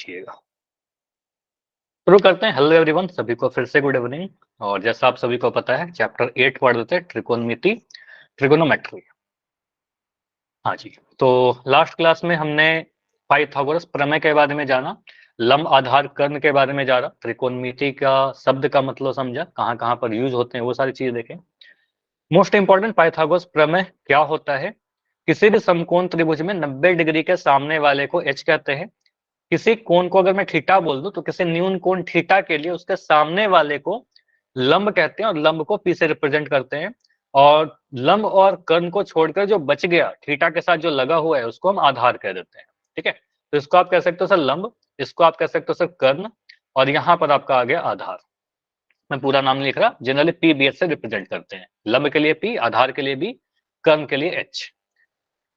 पूछिएगा। शुरू करते हैं। हेलो एवरीवन, सभी को फिर से गुड इवनिंग। और जैसा आप सभी को पता है, चैप्टर 8 पढ़ देते हैं, त्रिकोणमिति, ट्रिगोनोमेट्री। हाँ जी, तो लास्ट क्लास में हमने पाइथागोरस प्रमेय के बारे में जाना, लंब आधार कर्ण के बारे में जाना, त्रिकोणमिति का शब्द का मतलब समझा, कहाँ कहाँ पर यूज होते हैं वो सारी चीजें देखें। मोस्ट इंपॉर्टेंट, पाइथागोरस प्रमेय क्या होता है। किसी भी समकोण त्रिभुज में 90 डिग्री के सामने वाले को एच कहते हैं। किसी कोण को अगर मैं थीटा बोल दूं तो किसी न्यून कोण थीटा के लिए उसके सामने वाले को लंब कहते हैं और लंब को पी से रिप्रेजेंट करते हैं। और लंब और कर्ण को छोड़कर जो बच गया थीटा के साथ जो लगा हुआ है उसको हम आधार कह देते हैं। ठीक है, तो इसको आप कह सकते हो सर लंब, इसको आप कह सकते हो सर कर्ण, और यहाँ पर आपका आ गया आधार। मैं पूरा नाम लिख रहा, जनरली पी बी एच से रिप्रेजेंट करते हैं, लंब के लिए पी, आधार के लिए बी, कर्ण के लिए एच।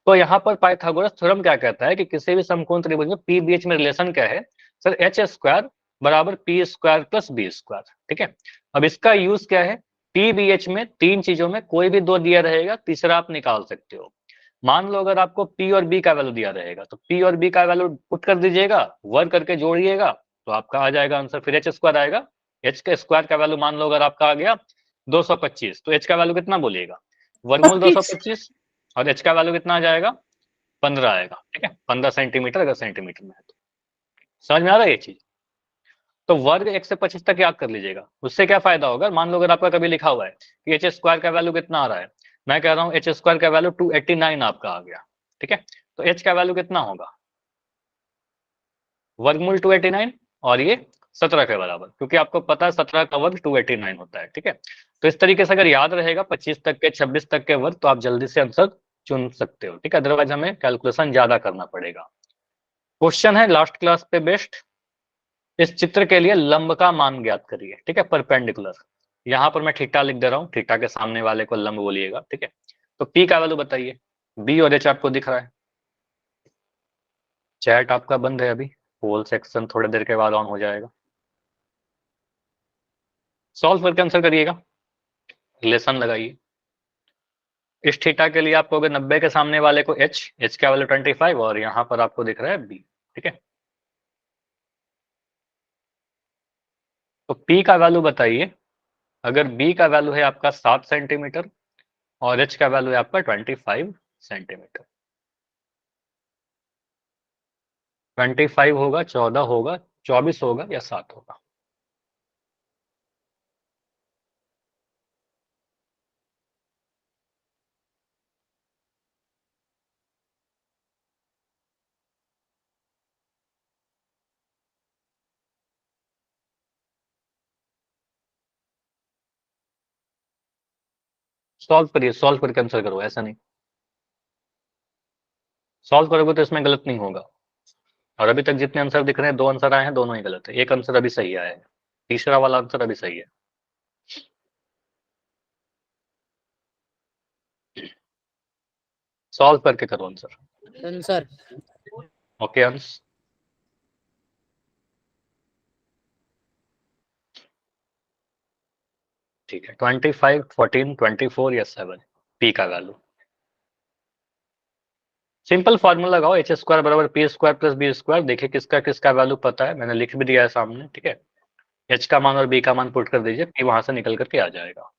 तो यहाँ पर पाइथागोरस थ्योरम क्या कहता है कि किसी भी समकोण त्रिभुज में पी बीच में रिलेशन क्या है सर, एच स्क्वायर बराबर P square plus B square. ठीक है, अब इसका यूज क्या है, पी बी एच में तीन चीजों में कोई भी दो दिया रहेगा, तीसरा आप निकाल सकते हो। मान लो अगर आपको पी और बी का वैल्यू दिया रहेगा तो पी और बी का वैल्यू पुट कर दीजिएगा, वर्ग करके जोड़िएगा तो आपका आ जाएगा आंसर, फिर एच स्क्वायर आएगा। एच के स्क्वायर का वैल्यू मान लो अगर आपका आ गया 225, तो एच का वैल्यू कितना बोलिएगा, वर्गमूल 225, और एच का वैल्यू कितना आ जाएगा, 15 आएगा। ठीक है, 15 सेंटीमीटर अगर सेंटीमीटर में है तो। समझ में आ रहा है ये चीज। तो वर्ग 1 से 25 तक याद कर लीजिएगा, उससे क्या फायदा होगा, मान लो अगर आपका कभी लिखा हुआ है कि एच स्क्वायर का वैल्यू कितना आ रहा है, मैं कह रहा हूँ एच स्क्वायर का वैल्यू 289 आपका आ गया। ठीक है, तो एच का वैल्यू कितना होगा, वर्गमूल 289, और ये 17 के बराबर, क्योंकि आपको पता है 17 का वर्ग 289 होता है। ठीक है, तो इस तरीके से अगर याद रहेगा 25 तक के 26 तक के वर्ग तो आप जल्दी से आंसर चुन सकते हो। ठीक है, अदरवाइज हमें कैलकुलेशन ज्यादा करना पड़ेगा। क्वेश्चन है लास्ट क्लास पे बेस्ड, इस चित्र के लिए लंब का मान ज्ञात करिए। ठीक है, परपेंडिकुलर, यहाँ पर मैं थीटा लिख दे रहा हूँ, थीटा के सामने वाले को लंब बोलिएगा। ठीक है, तो पी का वैल्यू बताइए, बी और एच आपको दिख रहा है। चैट आपका बंद है अभी, पोल सेक्शन थोड़ी देर के बाद ऑन हो जाएगा। सॉल्व करके आंसर करिएगा, रिलेशन लगाइए। इस थीटा के लिए आप कहोगे 90 के सामने वाले को एच, एच का वैल्यू 25, और यहाँ पर आपको दिख रहा है बी। ठीक है, तो पी का वैल्यू बताइए, अगर बी का वैल्यू है आपका 7 सेंटीमीटर और एच का वैल्यू है आपका 25 सेंटीमीटर। 25 होगा, 14 होगा, 24 होगा या 7 होगा। सॉल्व करिए, सॉल्व करके आंसर करो, ऐसा नहीं। सॉल्व करोगे तो इसमें गलत नहीं होगा। और अभी तक जितने आंसर दिख रहे हैं, दो आंसर आए हैं, दोनों ही गलत है, एक आंसर अभी सही आया है, तीसरा वाला आंसर अभी सही है। सॉल्व करके करो आंसर। आंसर ओके अंश, ठीक है, 25, 14, 24 या 7, पी का वैल्यू। सिंपल फॉर्मूला लगाओ, एच स्क्वायर बराबर P square plus B square. देखिए किसका किसका वैल्यू पता है, मैंने लिख भी दिया है सामने। ठीक है, एच का मान और बी का मान पुट कर दीजिए, पी वहां से निकल करके आ जाएगा।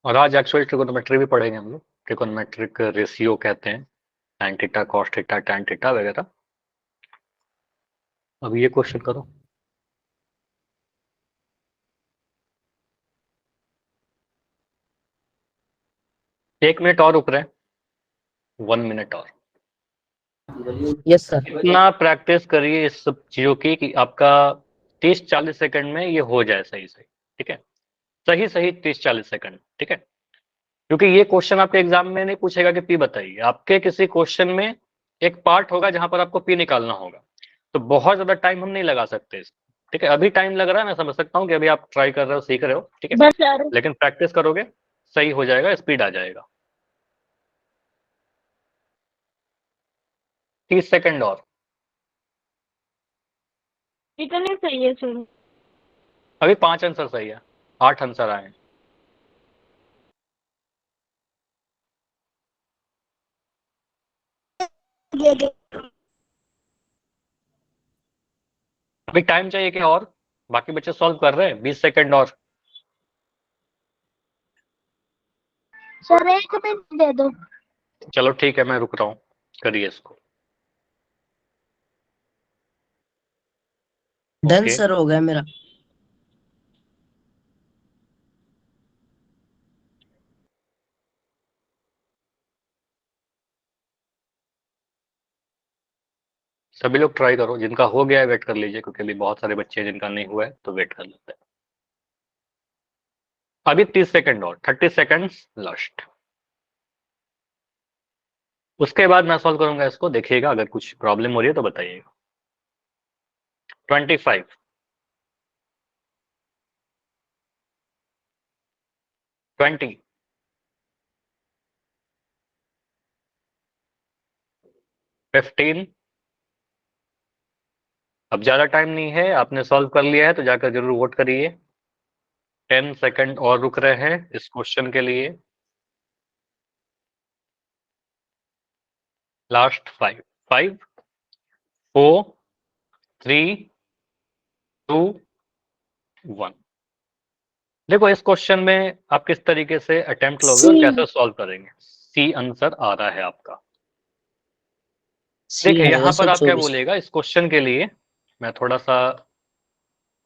और आज एक्चुअली ट्रिगोनोमेट्री भी पढ़ेंगे हम लोग, ट्रिगोनोमेट्रिक रेशियो कहते हैं, sign theta, cos theta, tan theta वगैरह। अब ये क्वेश्चन करो। 1 मिनट और रुक रहे हैं, 1 मिनट और। Yes sir. इतना प्रैक्टिस करिए इस सब चीजों की कि आपका 30-40 सेकंड में ये हो जाए सही सही। ठीक है, सही सही 30-40 सेकंड। ठीक है, क्योंकि ये क्वेश्चन आपके एग्जाम में नहीं पूछेगा कि पी बताइए, आपके किसी क्वेश्चन में एक पार्ट होगा जहां पर आपको पी निकालना होगा, तो बहुत ज्यादा टाइम हम नहीं लगा सकते इसमें। ठीक है, अभी टाइम लग रहा है, मैं समझ सकता हूँ कि अभी आप ट्राई कर रहे हो, सीख रहे हो। ठीक है, लेकिन प्रैक्टिस करोगे सही हो जाएगा, स्पीड आ जाएगा। 30 सेकंड और। इतने सही है सर। अभी 5 आंसर सही है, 8 आंसर आए हैं। अभी टाइम चाहिए क्या और? बाकी बच्चे सॉल्व कर रहे हैं, 20 सेकंड और। सर 1 मिनट दे दो। चलो ठीक है, मैं रुक रहा हूँ, करिए इसको। डन ओके, सर, हो गया मेरा। सभी लोग ट्राई करो, जिनका हो गया है वेट कर लीजिए, क्योंकि अभी बहुत सारे बच्चे हैं जिनका नहीं हुआ है, तो वेट कर लेते हैं। अभी 30 सेकंड और, 30 सेकंड्स लास्ट। उसके बाद मैं सॉल्व करूंगा इसको, देखिएगा अगर कुछ प्रॉब्लम हो रही है तो बताइएगा। 25, 20, 15। अब ज्यादा टाइम नहीं है, आपने सॉल्व कर लिया है तो जाकर जरूर वोट करिए। 10 सेकंड और रुक रहे हैं इस क्वेश्चन के लिए। लास्ट 5, 5, 4, 3, 2, 1। देखो इस क्वेश्चन में आप किस तरीके से अटेम्प्ट लोगे और कैसे सॉल्व करेंगे। सी आंसर आ रहा है आपका। सी देखिए आएगा यहाँ पर सर, आप क्या 24। बोलेगा इस क्वेश्चन के लिए। मैं थोड़ा सा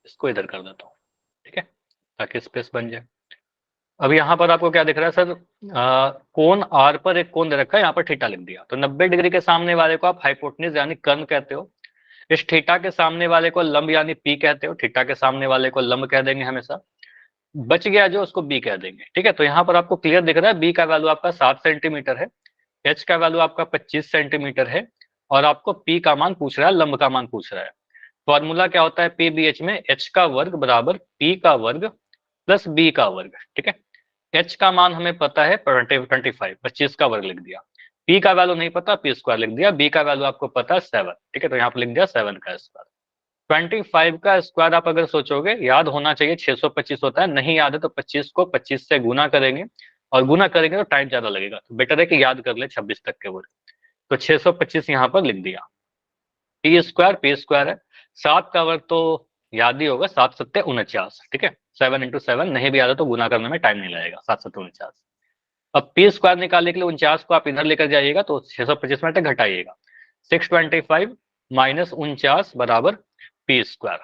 इसको इधर कर देता हूँ, ठीक है, ताकि स्पेस बन जाए। अब यहाँ पर आपको क्या दिख रहा है सर? कोण आर पर एक कोण दे रखा है, यहाँ पर थीटा लिख दिया, तो 90 डिग्री के सामने वाले को आप हाइपोटेन्यूज यानी कर्ण कहते हो। इस थीटा के सामने वाले को लंब यानी पी कहते हो, थीटा के सामने वाले को लंब कह देंगे हमेशा। बच गया जो, उसको बी कह देंगे, ठीक है। तो यहाँ पर आपको क्लियर दिख रहा है, बी का वैल्यू आपका 7 सेंटीमीटर है, एच का वैल्यू आपका 25 सेंटीमीटर है, और आपको पी का मान पूछ रहा है, लंब का मान पूछ रहा है। फॉर्मूला क्या होता है पी बी एच में? एच का वर्ग बराबर पी का वर्ग प्लस बी का वर्ग, ठीक है। एच का मान हमें पता है 25, 25 का वर्ग लिख दिया। पी का वैल्यू नहीं पता, पी स्क्वायर लिख दिया। बी का वैल्यू आपको पता है 7, ठीक है, तो यहाँ पर लिख दिया 7 का स्क्वायर। 25 का स्क्वायर आप अगर सोचोगे, याद होना चाहिए 625 होता है, नहीं याद है तो 25 को 25 से गुना करेंगे, और गुना करेंगे तो टाइम ज्यादा लगेगा, तो बेटर है कि याद कर ले 26 तक के वर्ग। तो 625 यहाँ पर लिख दिया। पी स्क्वायर है, 7 का वर्ग तो याद ही होगा, 7 सत्ते 49, ठीक है। 7 इंटू 7 नहीं भी याद है तो गुना करने में टाइम नहीं लगेगा, 7 सत्ते 49। अब पी स्क्वायर निकालने के लिए 49 को आप इधर लेकर जाइएगा, तो 625 में घटाइएगा। 625 माइनस 49 बराबर पी स्क्वायर।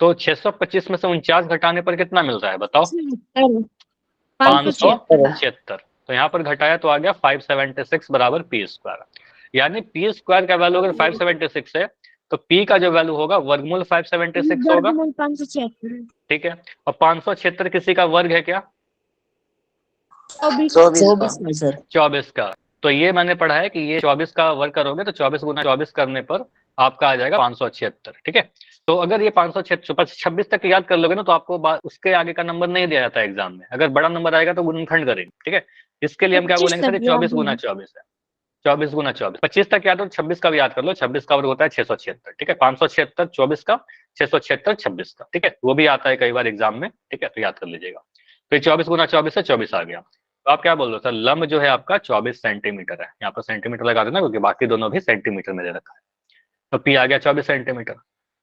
तो 625 में से 49 घटाने पर कितना मिल रहा है बताओ? 576। तो यहाँ पर घटाया तो आ गया 576 बराबर पी स्क्वायर। यानी पी स्क्वायर का वैल्यू अगर 576 है, तो पी का जो वैल्यू होगा वर्गमूल 576 होगा, 576। ठीक है। और 576 किसी का वर्ग है क्या? 24 में सर। 24 का। तो ये मैंने पढ़ा है कि ये 24 का वर्ग करोगे तो 24 गुना 24 करने पर आपका आ जाएगा 576, ठीक है। तो अगर ये 526 तक याद कर लोगे ना, तो आपको उसके आगे का नंबर नहीं दिया जाता है एग्जाम में। अगर बड़ा नंबर आएगा तो गुणनखंड करेंगे, ठीक है। इसके लिए हम क्या बोलेंगे सर? 24 गुना 24 है, 24 गुना 24। 25 तक याद हो, 26 का भी याद कर लो, 26 का वर्ग होता है 676, ठीक है। 576 24 का, 676 26 का, ठीक है। वो भी आता है कई बार एग्जाम में, ठीक है, तो याद कर लीजिएगा। तो ये 24 गुना 24 से 24 आ गया। तो आप क्या बोल रहे हो सर? लंब जो है आपका 24 सेंटीमीटर है, यहाँ पर सेंटीमीटर लगा देना क्योंकि बाकी दोनों भी सेंटीमीटर में दे रखा है। तो पी आ गया 24 सेंटीमीटर।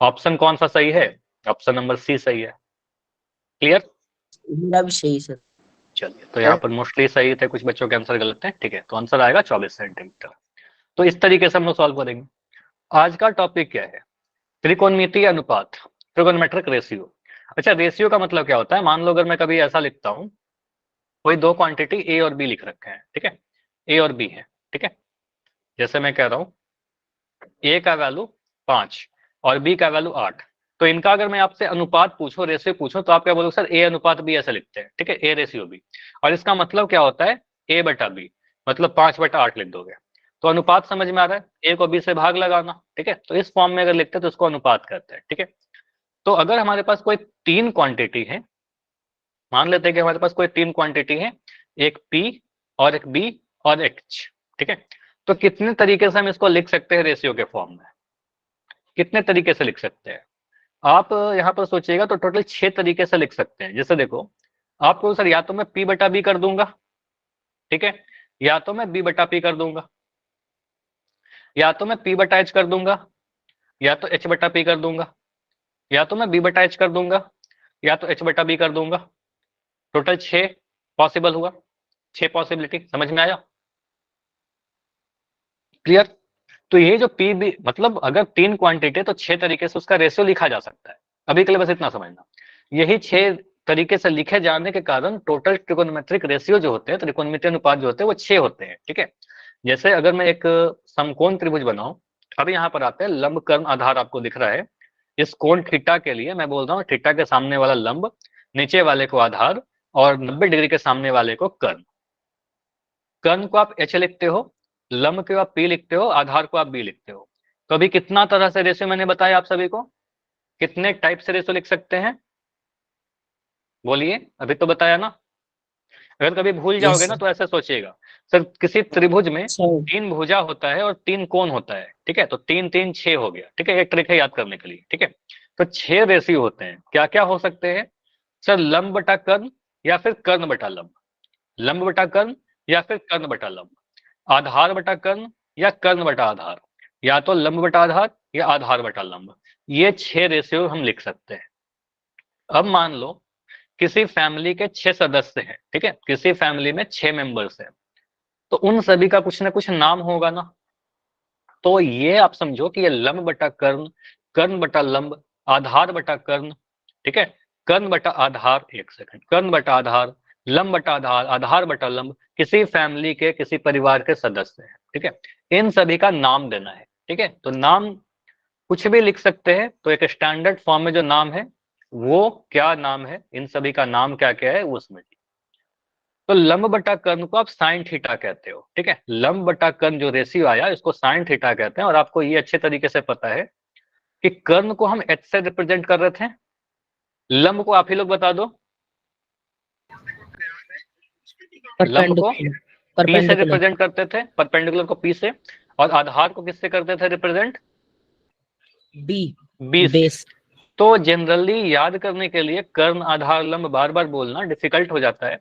ऑप्शन कौन सा सही है? ऑप्शन नंबर सी सही है। क्लियर? मेरा भी सही सर। चलिए, तो यहाँ पर मोस्टली सही थे, कुछ बच्चों के आंसर गलत है, ठीक है। तो आंसर आएगा 24 सेंटीमीटर। तो इस तरीके से हम लोग सॉल्व करेंगे। आज का टॉपिक क्या है? त्रिकोणमितीय अनुपात, ट्रिगोनोमेट्रिक रेशियो। अच्छा, रेशियो का मतलब क्या होता है? मान लो अगर मैं कभी ऐसा लिखता हूँ, कोई दो क्वांटिटी ए और बी लिख रखे हैं, ठीक है, ए और बी है, ठीक है। जैसे मैं कह रहा हूँ ए का वैल्यू 5 और बी का वैल्यू 8, तो इनका अगर मैं आपसे अनुपात पूछूं, रेशियो पूछूं, तो आप क्या बोलोगे सर? ए अनुपात बी ऐसे लिखते हैं, ठीक है, ए रेशियो बी। और इसका मतलब क्या होता है? ए बटा बी, मतलब 5/8 लिख दोगे। तो अनुपात समझ में आ रहा है? ए को बी से भाग लगाना, ठीक है। तो इस फॉर्म में अगर लिखते हैं तो इसको अनुपात कहते हैं, ठीक है। तो अगर हमारे पास कोई तीन क्वांटिटी है, मान लेते हैं कि हमारे पास कोई तीन क्वांटिटी है, एक पी और एक बी और एक एच, ठीक है। तो कितने तरीके से हम इसको लिख सकते हैं रेशियो के फॉर्म में? कितने तरीके से लिख सकते हैं? आप यहाँ पर सोचिएगा तो टोटल 6 तरीके से लिख सकते हैं। जैसे देखो, आपको सर या तो मैं P बटा B कर दूंगा, ठीक है, या तो मैं B बटा P कर दूंगा, या तो मैं P बटा H कर दूंगा, या तो H बटा P कर दूंगा, या तो मैं B बटा H कर दूंगा, या तो H बटा B कर दूंगा। टोटल 6 पॉसिबल हुआ, 6 पॉसिबिलिटी। समझ में आया? क्लियर? तो ये जो पी बी मतलब अगर 3 क्वांटिटी है तो 6 तरीके से उसका रेशियो लिखा जा सकता है। अभी के लिए बस इतना समझना। यही 6 तरीके से लिखे जाने के कारण टोटल ट्रिकोनोमेट्रिक रेशियो जो होते हैं, त्रिकोणमितीय अनुपात जो होते हैं, वो 6 होते हैं। ठीक है, जैसे अगर मैं एक समकोण त्रिभुज बनाऊं, अभी यहाँ पर आते हैं, लंब कर्ण आधार आपको दिख रहा है। इस कोण थीटा के लिए मैं बोल रहा हूँ थीटा के सामने वाला लंब, नीचे वाले को आधार, और 90 डिग्री के सामने वाले को कर्ण। कर्ण को आप H लिखते हो, लंब को आप P लिखते हो, आधार को आप B लिखते हो। तो अभी कितना तरह से रेशियो मैंने बताया आप सभी को, कितने टाइप से रेशियो लिख सकते हैं? बोलिए, अभी तो बताया ना। अगर कभी भूल जाओगे ना तो ऐसे सोचिएगा, सर किसी त्रिभुज में 3 भुजा होता है और 3 कोण होता है, ठीक है, तो 3 3 6 हो गया। ठीक है, एक ट्रिक है याद करने के लिए। ठीक है, तो 6 रेशियो होते हैं। क्या क्या हो सकते हैं सर? लंब बटा कर्ण, या फिर कर्ण बटा लंब, लंब बटा कर्ण, या फिर कर्ण बटा लंब, आधार बटा कर्ण, या कर्ण बटा आधार, या तो लंब बटा आधार या आधार बटा लंब। ये 6 रेशियो हम लिख सकते हैं। अब मान लो किसी फैमिली के 6 सदस्य हैं, ठीक है, किसी फैमिली में 6 मेंबर्स हैं, तो उन सभी का कुछ ना कुछ नाम होगा ना। तो ये आप समझो कि ये लंब बटा कर्ण, कर्ण बटा लंब, आधार बटा कर्ण, ठीक है, कर्ण बटा आधार, एक सेकंड, कर्ण बटा आधार, लंब बटा आधार, आधार बटा लंब, किसी फैमिली के, किसी परिवार के सदस्य हैं। ठीक है, इन सभी का नाम देना है। ठीक है, तो नाम कुछ भी लिख सकते हैं। तो एक स्टैंडर्ड फॉर्म में जो नाम है वो क्या नाम है, इन सभी का नाम क्या क्या है वो समझिए। तो लंब बटा कर्ण को आप साइन थीटा कहते हो। ठीक है, लंब बटा कर्ण जो रेशियो आया इसको साइन थीटा कहते हैं। और आपको ये अच्छे तरीके से पता है कि कर्ण को हम एच से रिप्रेजेंट कर रहे थे, लंब को आप ही लोग बता दो। लंब को पी से रिप्रेजेंट करते थे, परपेंडिकुलर को पी से, और आधार को किससे करते थे रिप्रेजेंट? बी से। तो जनरली याद करने के लिए कर्ण आधार लंब बार बार बोलना डिफिकल्ट हो जाता है।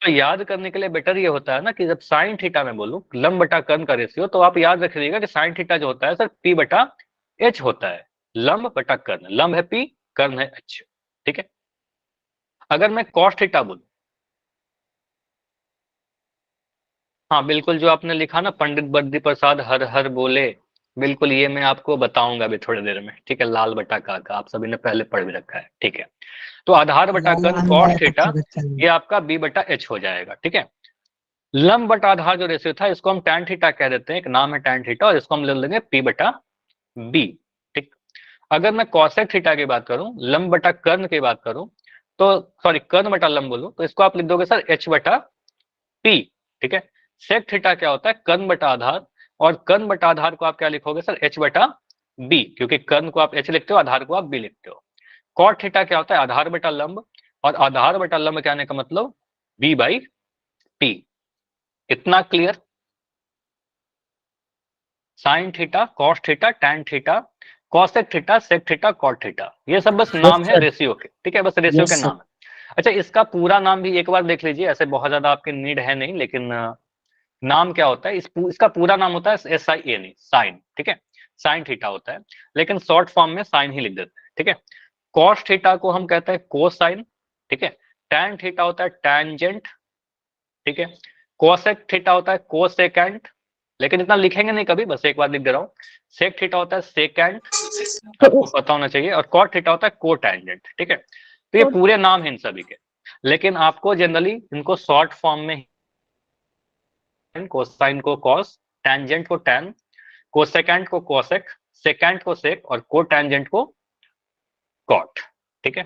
तो याद करने के लिए बेटर ये होता है ना कि जब साइन थीटा में बोलूं लंब बटा कर्ण का रेशियो, तो आप याद रखिएगा कि साइन थीटा जो होता है सर पी बटा एच होता है। लंब बटा कर्ण, लंब है पी, कर्ण है एच। ठीक है, अगर मैं कॉस थीटा बोलूं, हाँ बिल्कुल, जो आपने लिखा ना पंडित बद्री प्रसाद हर हर बोले, बिल्कुल ये मैं आपको बताऊंगा अभी थोड़ी देर में। ठीक है, लाल बटा का आप सभी ने पहले पढ़ भी रखा है। ठीक है, तो आधार बटा कर्ण कॉस थीटा ये आपका बी बटा एच हो जाएगा। ठीक है, लंब बटा आधार जो रेशियो था इसको हम टैन थीटा कह देते हैं, एक नाम है टैन थीटा, और इसको हम ले लेंगे पी बटा बी। ठीक, अगर मैं कॉसेक थीटा की बात करूं, लंब बटा कर्ण की बात करूं, तो सॉरी कर्ण बटा लंब बोलूं, तो इसको आप लिख दोगे सर एच बटा पी। ठीक है, सेक थीटा क्या होता है? कर्ण बटा आधार, और कर्ण बटा आधार को आप क्या लिखोगे सर? एच बटा बी, क्योंकि कर्ण को आप एच लिखते हो, आधार को आप बी लिखते हो। कॉट थीटा क्या होता है? आधार बटा लंब, और आधार बटा लंब कहने का मतलब बी बाई टी। इतना clear? Sine theta, cos theta, tan theta, cosec theta, sec theta, cot theta, ये सब बस नाम है रेशियो के। ठीक है, बस रेशियो के नाम है। अच्छा, इसका पूरा नाम भी एक बार देख लीजिए, ऐसे बहुत ज्यादा आपकी नीड है नहीं, लेकिन नाम क्या होता है इसका पूरा नाम होता है S I N E, sine. ठीक है, साइन थीटा होता है, लेकिन शॉर्ट फॉर्म में साइन ही लिख देते हैं। ठीक है, कॉस थीटा को हम कहते हैं कोसाइन। ठीक है, टैन थीटा होता है टैंजेंट। ठीक है, कोसेक थीटा होता है कोसेकेंट, लेकिन इतना लिखेंगे नहीं कभी, बस एक बार लिख दे रहा हूँ। सेक थीटा होता है सेकेंट, आपको पता होना चाहिए, और कॉट थीटा होता है कोटैंजेंट। ठीक है, तो ये पूरे नाम है इन सभी के, लेकिन आपको जनरली इनको शॉर्ट फॉर्म में, कोसाइन को कॉस, टैंजेंट को टैन, कोसेकेंट को कोसेक, सेकेंट को सेक, और कोटैंजेंट को कॉट। ठीक है,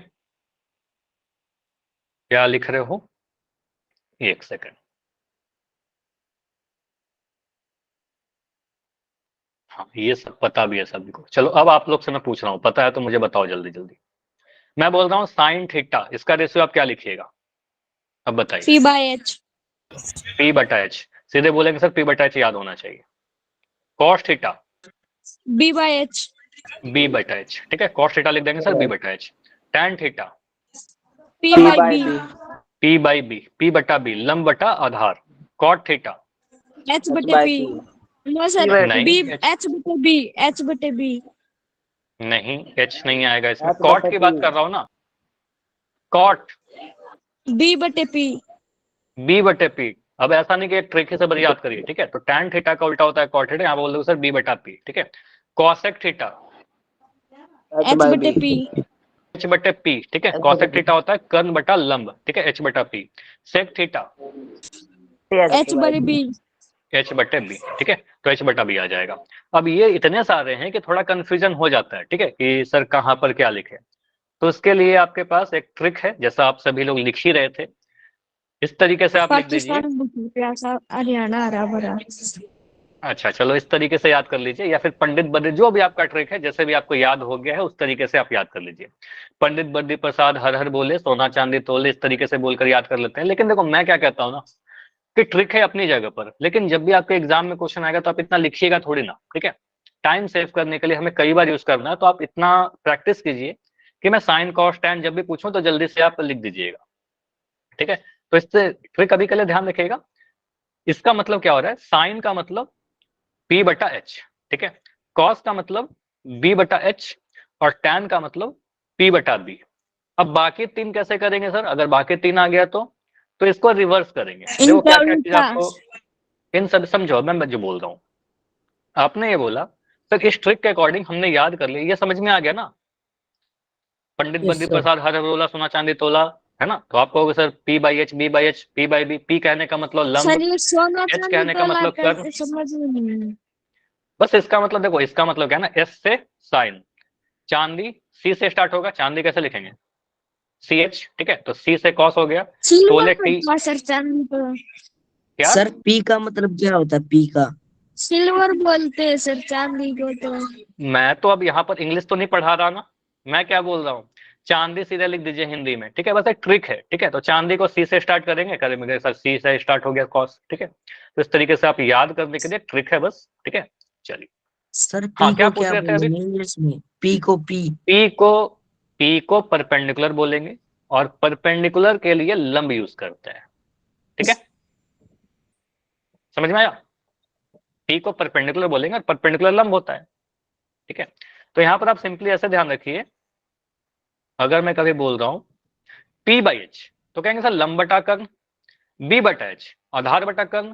क्या लिख रहे हो? एक सेकंड, हाँ ये सब पता भी है सभी को। चलो अब आप लोग से मैं पूछ रहा हूँ, पता है तो मुझे बताओ जल्दी जल्दी। मैं बोल रहा हूँ साइन थीटा, इसका रेशियो आप क्या लिखिएगा? अब बताइए। P by H. पी बटा एच, सीधे बोलेंगे सर पी बटा एच याद होना चाहिए। Cos theta, B by H. B बटा एच, ठीक है। कॉस थीटा लिख देंगे सर बी बटा H. Tan theta P by B. P by B, P बटा बी, लंब बटा आधार। कॉट थीटा H H बटे by P. P. No sir, नहीं, B H H बटे B. H बटे B. नहीं, एच नहीं आएगा इसमें। H कॉट बटे की बात P. कर रहा हूँ ना, कॉट B बटे P. बी बटे पी। अब ऐसा नहीं कि एक ट्रिक से बड़ी याद करिए, ठीक है। तो टैन थीटा का उल्टा होता है कॉट थीटा, यहाँ बोल दो सर बी बटा पी, ठीक है। Cosec theta H H by बटे B. P. एच बटे पी, ठीक है। H कॉसेक बटे थीटा होता है कर्ण बटा लंब, ठीक है, एच बटा पी। सेक थीटा H बटे B. एच बटे बी, ठीक है। तो एच बटा बी आ जाएगा। अब ये इतने सारे हैं कि थोड़ा कंफ्यूजन हो जाता है, ठीक है, कि सर कहाँ पर क्या लिखे। तो उसके लिए आपके पास एक ट्रिक है, जैसा आप सभी लोग लिख ही रहे थे, इस तरीके से आप लिख दीजिए। पाकिस्तान प्यासा हरियाणा हरा भरा। अच्छा चलो, इस तरीके से याद कर लीजिए, या फिर पंडित बद्री, जो भी आपका ट्रिक है, जैसे भी आपको याद हो गया है उस तरीके से आप याद कर लीजिए। पंडित बद्री प्रसाद हर हर बोले, सोना चांदी तोले, इस तरीके से बोलकर याद कर लेते हैं। लेकिन देखो मैं क्या कहता हूँ ना, कि ट्रिक है अपनी जगह पर, लेकिन जब भी आपके एग्जाम में क्वेश्चन आएगा तो आप इतना लिखिएगा थोड़ी ना, ठीक है। टाइम सेव करने के लिए हमें कई बार यूज करना है, तो आप इतना प्रैक्टिस कीजिए कि मैं साइन कॉस टैन जब भी पूछूं तो जल्दी से आप लिख दीजिएगा, ठीक है। तो इससे ट्रिक अभी के लिए ध्यान रखिएगा। इसका मतलब क्या हो रहा है, साइन का मतलब पी बटा एच, ठीक है। कॉस का मतलब बी बटा एच, और टैन का मतलब पी बटा बी। अब बाकी तीन कैसे करेंगे सर, अगर बाकी तीन आ गया तो इसको रिवर्स करेंगे। देखो इनका क्या क्या चीज उल्टा। आपको इन सब समझो, मैं जो बोल रहा हूँ। आपने ये बोला सर इस ट्रिक के अकॉर्डिंग हमने याद कर लिया, ये समझ में आ गया ना। पंडित Yes बद्री sir. प्रसाद हर बोला, सोना चांदी तोला, है ना। तो आप कहोगे sir P by H, B by H, P by B. P कहने का मतलब लंब, सर ये सोना एच चांदी कहने का तोला मतलब कर्ण। कैसे समझ में नहीं आया। बस इसका मतलब देखो, इसका मतलब क्या है ना, एस से साइन। चांदी सी से स्टार्ट होगा, चांदी कैसे लिखेंगे, सी एच, ठीक है। तो सी से कॉस हो गया। सिल्वर तोले टी, बोलता है सर चांदी तो। क्या सर P का मतलब क्या होता है P का? सिल्वर बोलते हैं सर चांदी को तो। मैं तो अब यहाँ पर इंग्लिश तो नहीं पढ़ा रहा ना, मैं क्या बोल रहा हूँ, चांदी सीधे लिख दीजिए हिंदी में, ठीक है। बस एक ट्रिक है, ठीक है। तो चांदी को सी से स्टार्ट करेंगे सर सी से स्टार्ट हो गया कॉस, ठीक है। तो इस तरीके से आप याद करने के लिए ट्रिक है बस, ठीक है। चलिए, सर हाँ P क्या को पूछ क्या रहे थे अभी। बोलेंगे इंग्लिश में? P को P. पी को पी को परपेंडिकुलर बोलेंगे, और परपेंडिकुलर के लिए लंब यूज करते हैं, ठीक है। समझ में आया। पी को परपेंडिकुलर बोलेंगे और परपेंडिकुलर लंब होता है, ठीक है। तो यहाँ पर आप सिंपली ऐसे ध्यान रखिए, अगर मैं कभी बोल रहा हूँ पी बाई एच, तो कहेंगे सर लंब बटा कर्ण, बी बटा एच आधार बटा कर्ण,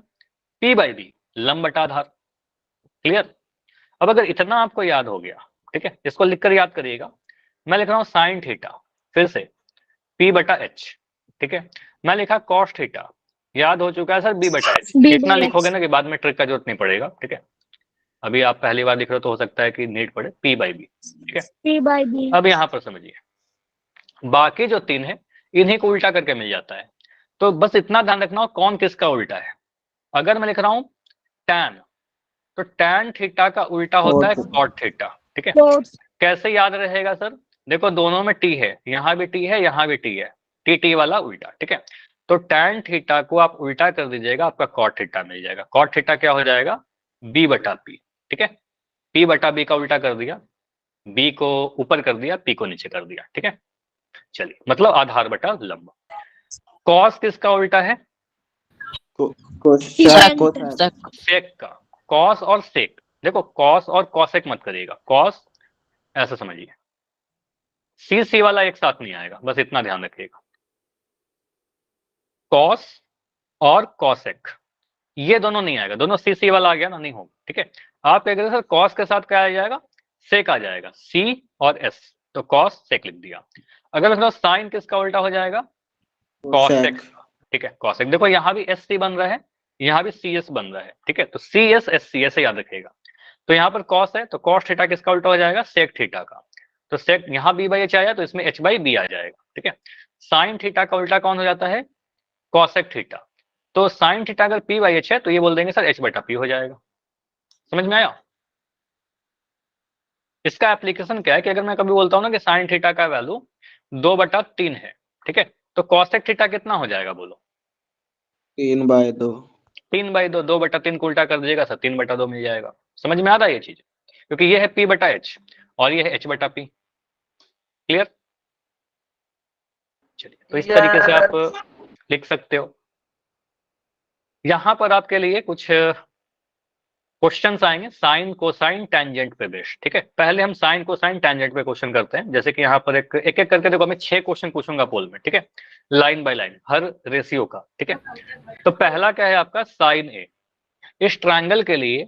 पी बाई बी लंब बटा आधार। क्लियर। अब अगर इतना आपको याद हो गया, ठीक है, इसको लिखकर याद करिएगा। मैं लिख रहा हूँ साइन थीटा, फिर से पी बटा एच, ठीक है। मैं लिखा कॉस थीटा, याद हो चुका है सर बी बटा एच। बी इतना बाई लिखोगे एच। ना कि बाद में ट्रिक का जरूरत नहीं पड़ेगा, ठीक है। अभी आप पहली बार लिख रहे हो तो हो सकता है कि नीड पड़े पी बाई बी, ठीक है। P by B. अब यहाँ पर समझिए, बाकी जो तीन है इन्हीं को उल्टा करके मिल जाता है। तो बस इतना ध्यान रखना हो कौन किसका उल्टा है। अगर मैं लिख रहा हूं टैन, तो टैन थीटा का उल्टा होता है कॉट थीटा, ठीक है। तो कैसे याद रहेगा सर, देखो दोनों में टी है, यहां भी टी है, यहां भी टी है, टी टी वाला उल्टा, ठीक है। तो टैन थीटा को आप उल्टा कर दीजिएगा, आपका कॉट थीटा मिल जाएगा। कॉट थीटा क्या हो जाएगा, बी बटा पी, ठीक है। पी बटा बी का उल्टा कर दिया, बी को ऊपर कर दिया, पी को नीचे कर दिया, ठीक है। चलिए, मतलब आधार बटा लंब। कॉस किसका उल्टा है, सेक का। कॉस और सेक, देखो कॉस और कॉसेक मत करिएगा, कॉस ऐसा समझिए, सी सी वाला एक साथ नहीं आएगा, बस इतना ध्यान रखिएगा। कॉस और कॉसेक ये दोनों नहीं आएगा, दोनों सी सी वाला आ गया ना, नहीं होगा, ठीक है। आप क्या करें सर, कॉस के साथ क्या आ जाएगा, सेक आ जाएगा, सी और एस, तो कॉस सेक लिख दिया। अगर मतलब साइन किसका उल्टा हो जाएगा, कॉसेक, ठीक है। कॉसेक, देखो यहाँ भी एस सी बन रहा है, यहाँ भी सी एस बन रहा है, ठीक है। तो सी एस एस सी ऐसे याद रखिएगा। तो यहाँ पर कॉस है, तो कॉस थीटा किसका उल्टा हो जाएगा, सेक थीटा का। तो सेक यहाँ बी बाई एच आया, तो इसमें एच बाई बी आ जाएगा, ठीक है। साइन थीटा का उल्टा कौन हो जाता है, कॉसेक थीटा। तो साइन थीटा अगर पी बाई एच है तो ये बोल देंगे सर एच बटा पी हो जाएगा। समझ में आया। इसका एप्लीकेशन क्या है कि अगर मैं कभी बोलता हूँ ना कि साइन थीटा का वैल्यू 2/3 है, ठीक है, तो कॉसेक थीटा कितना हो जाएगा बोलो, 3/2. 3/2, 2/3 को उल्टा कर दीजिएगा सर 3/2 मिल जाएगा। समझ में आ रहा है ये चीज, क्योंकि ये है पी बटा एच और ये है h बटा p। क्लियर? चलिए, तो इस तरीके से आप लिख सकते हो। यहां पर आपके लिए कुछ क्वेश्चंस आएंगे साइन कोसाइन टेंजेंट पे बेस्ड। ठीक है, पहले हम साइन कोसाइन टेंजेंट पे क्वेश्चन करते हैं। जैसे कि यहाँ पर एक एक करके देखो, मैं 6 क्वेश्चन पूछूंगा पोल में। ठीक है, line by line her ratio का। ठीक है, तो पहला क्या है आपका साइन ए। इस ट्रायंगल के लिए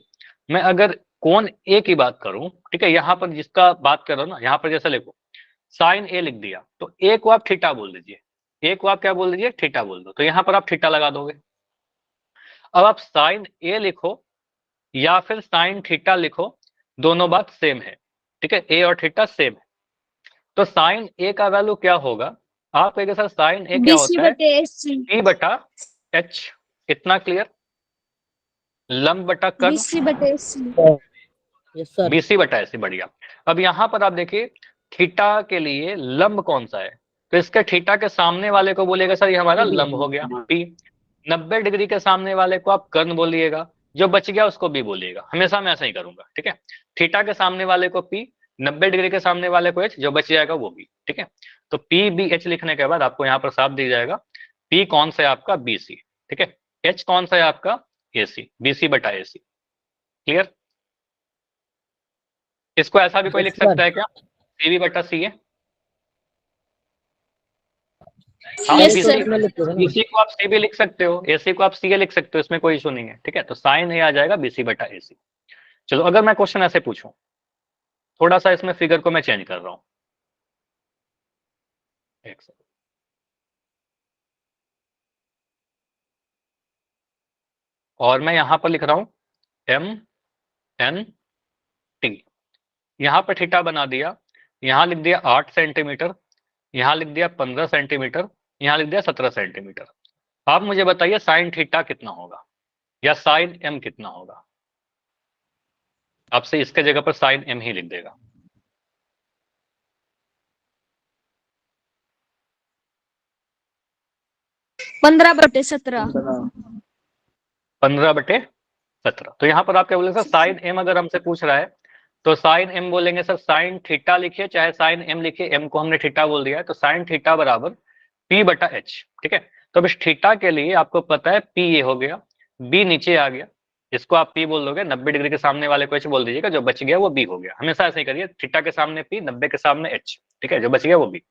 मैं अगर कोण ए की बात करूं, ठीक है, यहाँ पर जिसका बात कर रहा हूं ना, यहाँ पर जैसा लिखो साइन ए लिख दिया, तो ए को आप थीटा बोल दीजिए, ए को आप क्या बोल दीजिए, थीटा बोल दो, तो यहाँ पर आप थीटा लगा दोगे। अब आप साइन ए लिखो या फिर साइन थीटा लिखो, दोनों बात सेम है। ठीक है, ए और थीटा सेम है। तो साइन ए का वैल्यू क्या होगा, आप कहेंगे सर साइन ए क्या BC होता है, बटे AC। पी बटा एच। इतना क्लियर? लंब बटा कर्व, BC बटे AC। Yes sir. बीसी बटा एसी। बढ़िया। अब यहाँ पर आप देखिए थीटा के लिए लंब कौन सा है, तो इसके थीटा के सामने वाले को बोलेगा सर ये हमारा लंब हो गया पी। 90 डिग्री के सामने वाले को आप कर्ण बोलिएगा, जो बच गया उसको बी बोलिएगा। हमेशा मैं ऐसा ही करूंगा। ठीक है, थीटा के सामने वाले को पी, 90 डिग्री के सामने वाले को एच, जो बच जाएगा वो बी। ठीक है, तो पी बी एच लिखने के बाद आपको यहाँ पर साफ दिख जाएगा पी कौन सा है आपका, बीसी। ठीक है, एच कौन सा है आपका, एसी, बीसी बटा एसी। क्लियर? इसको ऐसा भी कोई लिख सकता है क्या, सी बी बटा सी है? हाँ, Yes, बीसी sir. बीसी को आप सी भी लिख सकते हो, एसी को आप सी लिख सकते हो, इसमें कोई इशू नहीं है। ठीक है, तो साइन ए आ जाएगा बीसी बटा एसी। चलो, अगर मैं क्वेश्चन ऐसे पूछूं, थोड़ा सा इसमें फिगर को मैं चेंज कर रहा हूं, एक सेकंड। और मैं यहां पर लिख रहा हूं एम एन टी। यहां पर थीटा बना दिया, यहां लिख दिया 8 सेंटीमीटर, यहां लिख दिया 15 सेंटीमीटर, यहां लिख दिया 17 सेंटीमीटर। आप मुझे बताइए साइन थीटा कितना होगा या साइन एम कितना होगा? आपसे इसके जगह पर साइन एम ही लिख देगा। 15/17। 15/17। तो यहाँ पर आप क्या बोलेंगे सर, साइन एम अगर हमसे पूछ रहा है तो साइन एम बोलेंगे सर साइन थीटा लिखिए चाहे साइन एम लिखिए, एम को हमने थीटा बोल दिया है, तो साइन थीटा बराबर पी बटा एच। ठीक है, तो अब इस थीटा के लिए आपको पता है पी ये हो गया, बी नीचे आ गया, इसको आप पी बोल दोगे, 90 डिग्री के सामने वाले को एच बोल दीजिएगा, जो बच गया वो बी हो गया। हमेशा ऐसे ही करिए, थीटा के सामने पी, 90 के सामने एच। ठीक है, जो बच गया वो बी।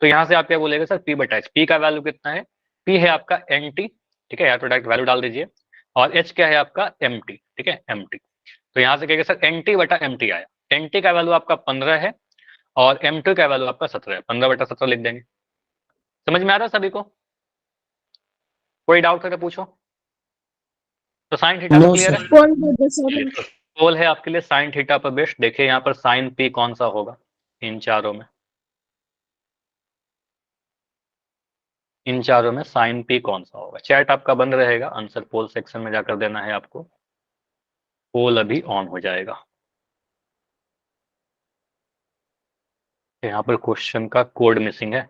तो यहाँ से आप क्या बोलेगा सर, पी बटा एच। पी का वैल्यू कितना है, पी है आपका एन टी। ठीक है, या तो डायरेक्ट वैल्यू डाल दीजिए, और एच क्या है आपका एम टी। ठीक है, एम टी। तो यहाँ से कहेगा सर एन टी बटा एम टी आया, एन टी का वैल्यू आपका 15 है और एम टी का वैल्यू आपका 17 है, 15/17 लिख देंगे। समझ में आ रहा है सभी को? कोई डाउट है तो पूछो। तो साइन थीटा तो क्लियर है। कौन बटे सर? पोल है आपके लिए साइन थीटा पर बेस्ड। देखिए यहाँ पर साइन पी कौन सा होगा इन चारों में, इन चारों में साइन पी कौन सा होगा? चैट आपका बंद रहेगा, आंसर पोल सेक्शन में जाकर देना है आपको। पोल अभी ऑन हो जाएगा। यहाँ पर क्वेश्चन का कोड मिसिंग है।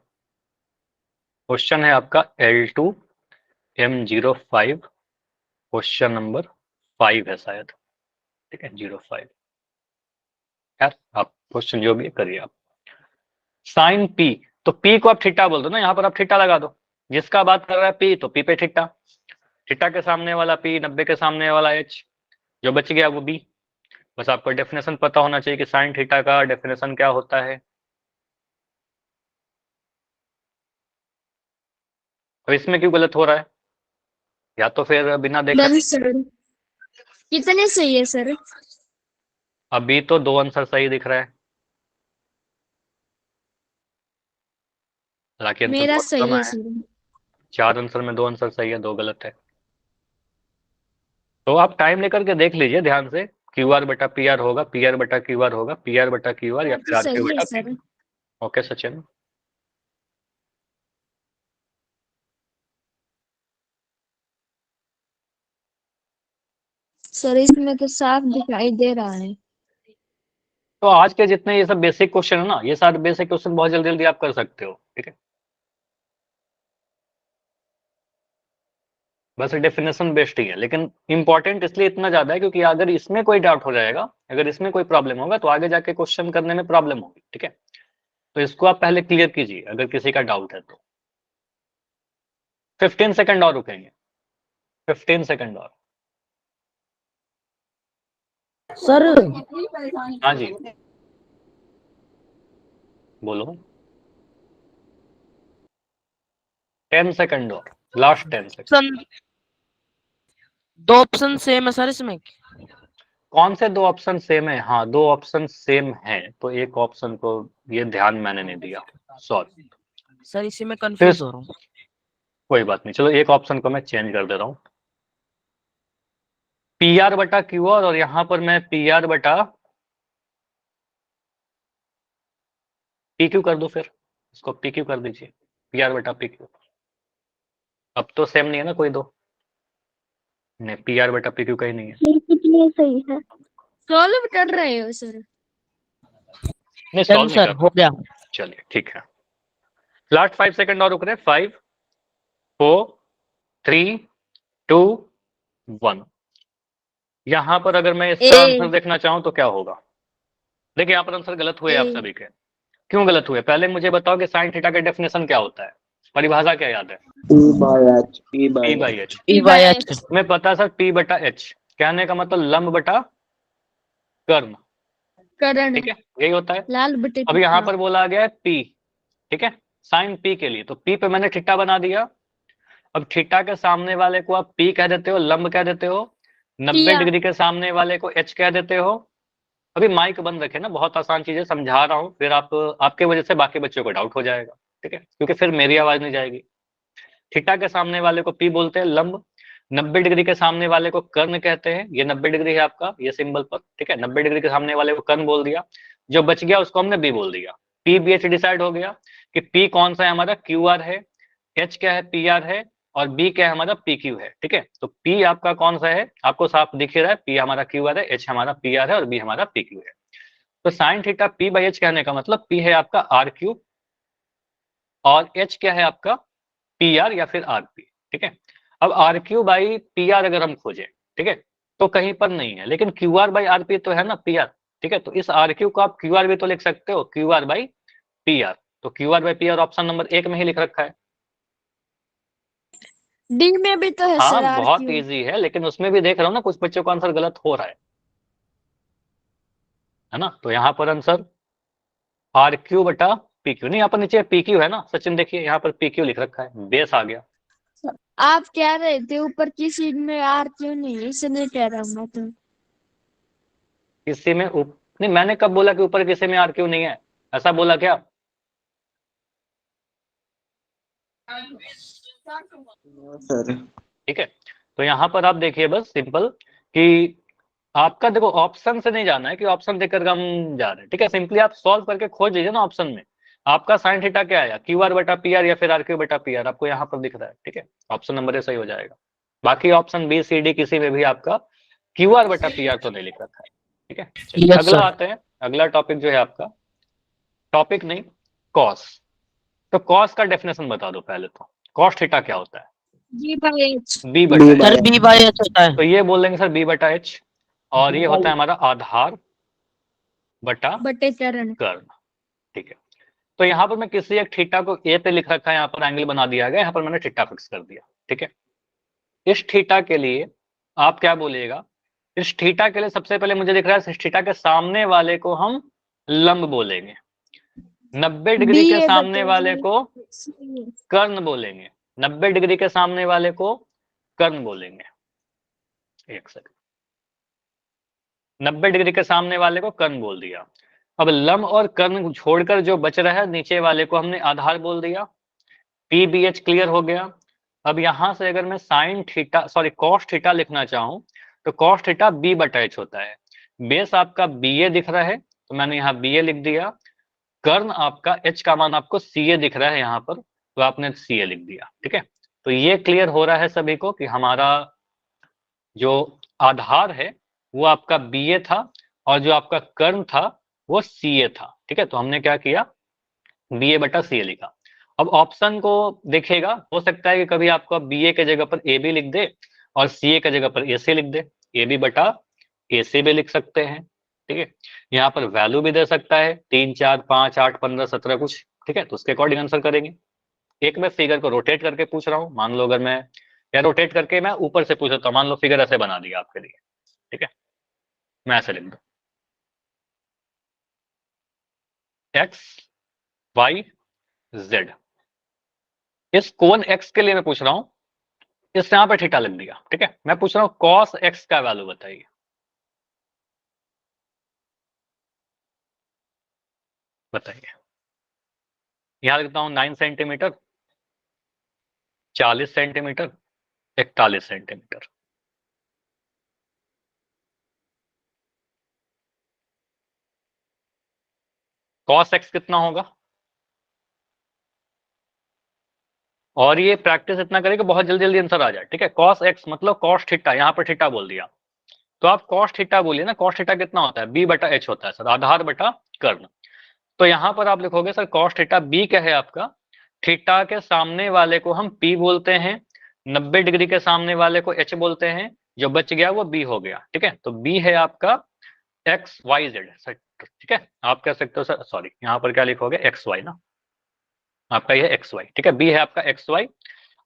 क्वेश्चन है आपका L2M05, क्वेश्चन नंबर 5 है शायद। ठीक है, 05। यार आप क्वेश्चन जो भी है करिए आप। साइन पी, तो पी को आप थीटा बोल दो ना, यहाँ पर आप थीटा लगा दो। जिसका बात कर रहा है पी, तो पी पे थीटा, थीटा के सामने वाला पी, 90 के सामने वाला एच, जो बच गया वो बी। बस आपको डेफिनेशन पता होना चाहिए कि साइन थीटा का डेफिनेशन क्या होता है। तो इसमें क्यों गलत हो रहा है, या तो फिर बिना देखे? Done sir. कितने सही है सर? अभी तो 2 आंसर सही दिख रहा है, हालांकि आंसर मेरा बहुत सही कम है है। सर। 4 आंसर में 2 आंसर सही है, 2 गलत है। तो आप टाइम लेकर के देख लीजिए ध्यान से, क्यू आर बटा पी आर होगा, पी आर बटा क्यू आर होगा, पी आर बटा क्यू आर, या फिर आर क्यू सही है बटा sir. P. Okay Sachin. Sir इसमें तो साफ दिखाई दे रहा है। तो आज के जितने ये सब बेसिक क्वेश्चन है ना, ये सारे बेसिक क्वेश्चन बहुत जल्दी जल्दी आप कर सकते हो। ठीक है, बस डेफिनेशन बेस्ड ही है, लेकिन इंपॉर्टेंट इसलिए इतना ज्यादा है क्योंकि अगर इसमें कोई डाउट हो जाएगा, अगर इसमें कोई प्रॉब्लम होगा तो आगे जाके क्वेश्चन करने में प्रॉब्लम होगी। ठीक है, तो इसको आप पहले क्लियर कीजिए अगर किसी का डाउट है तो। 15 सेकंड और रुकेंगे, 15 सेकंड और। सर हाँ जी बोलो। 10 सेकंड और, लास्ट 10 सेकंड। ऑप्शन, दो ऑप्शन सेम है सर इसमें। कौन से दो ऑप्शन सेम है? हाँ, दो ऑप्शन सेम है, तो एक ऑप्शन को ये ध्यान मैंने नहीं दिया, सॉरी सर इसी में कंफ्यूज हो रहा हूँ। कोई बात नहीं, चलो एक ऑप्शन को मैं चेंज कर दे रहा हूँ। पी आर बटा क्यू आर, और यहां पर मैं पी आर बटा पी क्यू कर दो, फिर इसको पी क्यू कर दीजिए, पी आर बटा पी क्यू। अब तो सेम नहीं है ना कोई दो? नहीं, पी आर बटा पी क्यू कहीं नहीं है। ये कितनी सही है? सॉल्व कर रहे हो सर? नहीं, चल सॉल्व नहीं सर कर। हो गया। चलिए ठीक है, लास्ट 5 सेकंड और रुक रहे। 5 4 3 2 1। यहां पर अगर मैं इसका आंसर देखना चाहूं तो क्या होगा? देखिए यहाँ पर आंसर गलत हुए आप सभी के। क्यों गलत हुए? पहले मुझे बताओ कि साइन थीटा का डेफिनेशन क्या होता है, परिभाषा क्या याद है? P by H, P by P H. By H. P by H। मैं पता सर P बटा एच, कहने का मतलब लंब बटा कर्ण, करण ठीक है, यही होता है। लाल बटे अब यहाँ पीला। पर बोला गया है P, ठीक है, साइन P के लिए, तो P पे मैंने थीटा बना दिया। अब थीटा के सामने वाले को आप P कह देते हो, लंब कह देते हो। 90 पिया। डिग्री के सामने वाले को H कह देते हो। अभी माइक बंद रखे ना, बहुत आसान चीजें समझा रहा हूँ, फिर आप आपके वजह से बाकी बच्चों को डाउट हो जाएगा, ठीक है, क्योंकि फिर मेरी आवाज नहीं जाएगी। थीटा के सामने वाले को पी बोलते हैं लंब, 90 डिग्री के सामने वाले को कर्ण कहते हैं। ये 90 डिग्री है आपका, ये सिंबल पर, ठीक है, 90 डिग्री के सामने वाले को कर्ण बोल दिया। जो बच गया उसको हमने बी बोल दिया। पी बी एच डिसाइड हो गया कि पी कौन सा है हमारा, क्यू आर है, एच क्या है, पी आर है, और बी क्या है हमारा, पी क्यू है। ठीक है, तो पी आपका कौन सा है आपको साफ दिख ही रहा है, पी हमारा क्यू आर है, एच हमारा पी आर है, और बी हमारा पी क्यू है। तो sine theta P by H कहने का मतलब पी है आपका आर क्यू, और एच क्या है आपका पी आर या फिर आर पी। ठीक है, अब R Q by P R अगर हम खोजें, ठीक है, तो कहीं पर नहीं है, लेकिन Q R by R P तो है ना पी आर। ठीक है, तो इस आर क्यू को आप क्यू आर भी तो लिख सकते हो, Q R by P R. तो Q R by P R option number 1 में ही लिख रखा है। डी में भी तो है हाँ सर आर बहुत क्यू। इजी है, लेकिन उसमें भी देख रहा हूँ ना कुछ बच्चों का आंसर गलत हो रहा है ना। तो यहाँ पर आंसर आर क्यू बटा पी क्यू, नहीं यहाँ पर नीचे पी क्यू है ना सचिन, देखिए यहाँ पर पी क्यू लिख रखा है, बेस आ गया। आप कह रहे थे ऊपर की सीट में आर क्यू नहीं है, इसलिए कह रहा हूँ मैं तो। किसी में नहीं, मैंने कब बोला कि ऊपर किसी में आर क्यू नहीं है, ऐसा बोला क्या? सर ठीक है, तो यहाँ पर आप देखिए बस सिंपल कि आपका देखो ऑप्शन से नहीं जाना है कि ऑप्शन देखकर हम जा रहे हैं। ठीक है, सिंपली आप सॉल्व करके खोज लीजिए ना ऑप्शन में। आपका साइन थीटा क्या आया, क्यू आर बटा पी आर या फिर आर क्यू बटा पी आर, आपको यहाँ पर दिख रहा है। ठीक है, ऑप्शन नंबर ए सही हो जाएगा। बाकी ऑप्शन बी सी डी किसी में भी आपका क्यू आर बटा पी आर तो नहीं लिख रखा है। ठीक है, चलिए Yes, अगला sir. आते हैं। अगला टॉपिक जो है आपका, टॉपिक नहीं कॉस। तो कॉस का डेफिनेशन बता दो पहले तो, कॉस थीटा क्या होता है? जी बाई एच। बी B बटा by H. Sir B by H होता है। तो ये बोल देंगे सर बी बटा एच, और ये होता है हमारा आधार बटा बटे करण। कर्ण। ठीक है, तो यहाँ पर मैं किसी एक थीटा को ए पे लिख रखा है, यहाँ पर एंगल बना दिया गया, यहाँ पर मैंने थीटा फिक्स कर दिया। ठीक है, इस थीटा के लिए आप क्या बोलिएगा? इस थीटा के लिए सबसे पहले मुझे दिख रहा है इस थीटा के सामने वाले को हम लंब बोलेंगे, 90 डिग्री के DA सामने बटे वाले जी। को कर्ण बोलेंगे, 90 डिग्री के सामने वाले को कर्ण बोलेंगे। एक सेकंड, 90 डिग्री के सामने वाले को कर्ण बोल दिया। अब लंब और कर्ण छोड़कर जो बच रहा है नीचे वाले को हमने आधार बोल दिया। पी बी एच क्लियर हो गया। अब यहां से अगर मैं sine theta sorry cos theta लिखना चाहूं तो कॉस थीटा बी बटा एच होता है। बेस आपका बी ए दिख रहा है तो मैंने यहाँ बी ए लिख दिया। कर्ण आपका एच का मान आपको सी ए दिख रहा है यहाँ पर, तो आपने सी ए लिख दिया। ठीक है, तो ये क्लियर हो रहा है सभी को कि हमारा जो आधार है वो आपका बी ए था, और जो आपका कर्ण था वो सी ए था। ठीक है, तो हमने क्या किया, बी ए बटा सी ए लिखा। अब ऑप्शन को देखिएगा, हो सकता है कि कभी आपको बी ए के जगह पर ए बी लिख दे और सी ए के जगह पर ए सी लिख दे, ए बी बटा ए सी भी लिख सकते हैं, ठीक है। यहाँ पर वैल्यू भी दे सकता है 3 4 5 8 15 17 कुछ, ठीक है, तो उसके अकॉर्डिंग आंसर करेंगे। एक मैं फिगर को रोटेट करके पूछ रहा हूँ, मान लो अगर मैं या रोटेट करके मैं ऊपर से पूछ रहा हूँ, मान लो फिगर ऐसे बना दिया आपके लिए, ठीक है, मैं ऐसे लिख दूं एक्स वाई जेड। इस कोण एक्स के लिए मैं पूछ रहा हूँ, इस यहाँ पे थीटा लिख दिया, ठीक है। मैं पूछ रहा हूँ कॉस एक्स का वैल्यू बताइए। बताइए, यहां लिखता हूँ 9 centimetre, 40 centimetre, 41 centimetre. Cos x कितना होगा? और ये प्रैक्टिस इतना करें कि बहुत जल्दी जल्दी आंसर आ जाए, ठीक है। कॉस एक्स मतलब कॉस थीटा, यहाँ पर थीटा बोल दिया तो आप कॉस थीटा बोलिए ना। कॉस थीटा कितना होता है? बी बटा एच होता है सर, आधार बटा कर्ण। तो यहाँ पर आप लिखोगे सर कॉस थीटा, बी क्या है आपका? थीटा के सामने वाले को हम पी बोलते हैं, 90 डिग्री के सामने वाले को एच बोलते हैं, जो बच गया वो बी हो गया, ठीक है। तो बी है आपका एक्स वाई जेड सर, ठीक है। आप कह सकते हो सर, सॉरी यहाँ पर क्या लिखोगे एक्स वाई ना, आपका ये एक्स वाई, ठीक है। बी है आपका एक्स वाई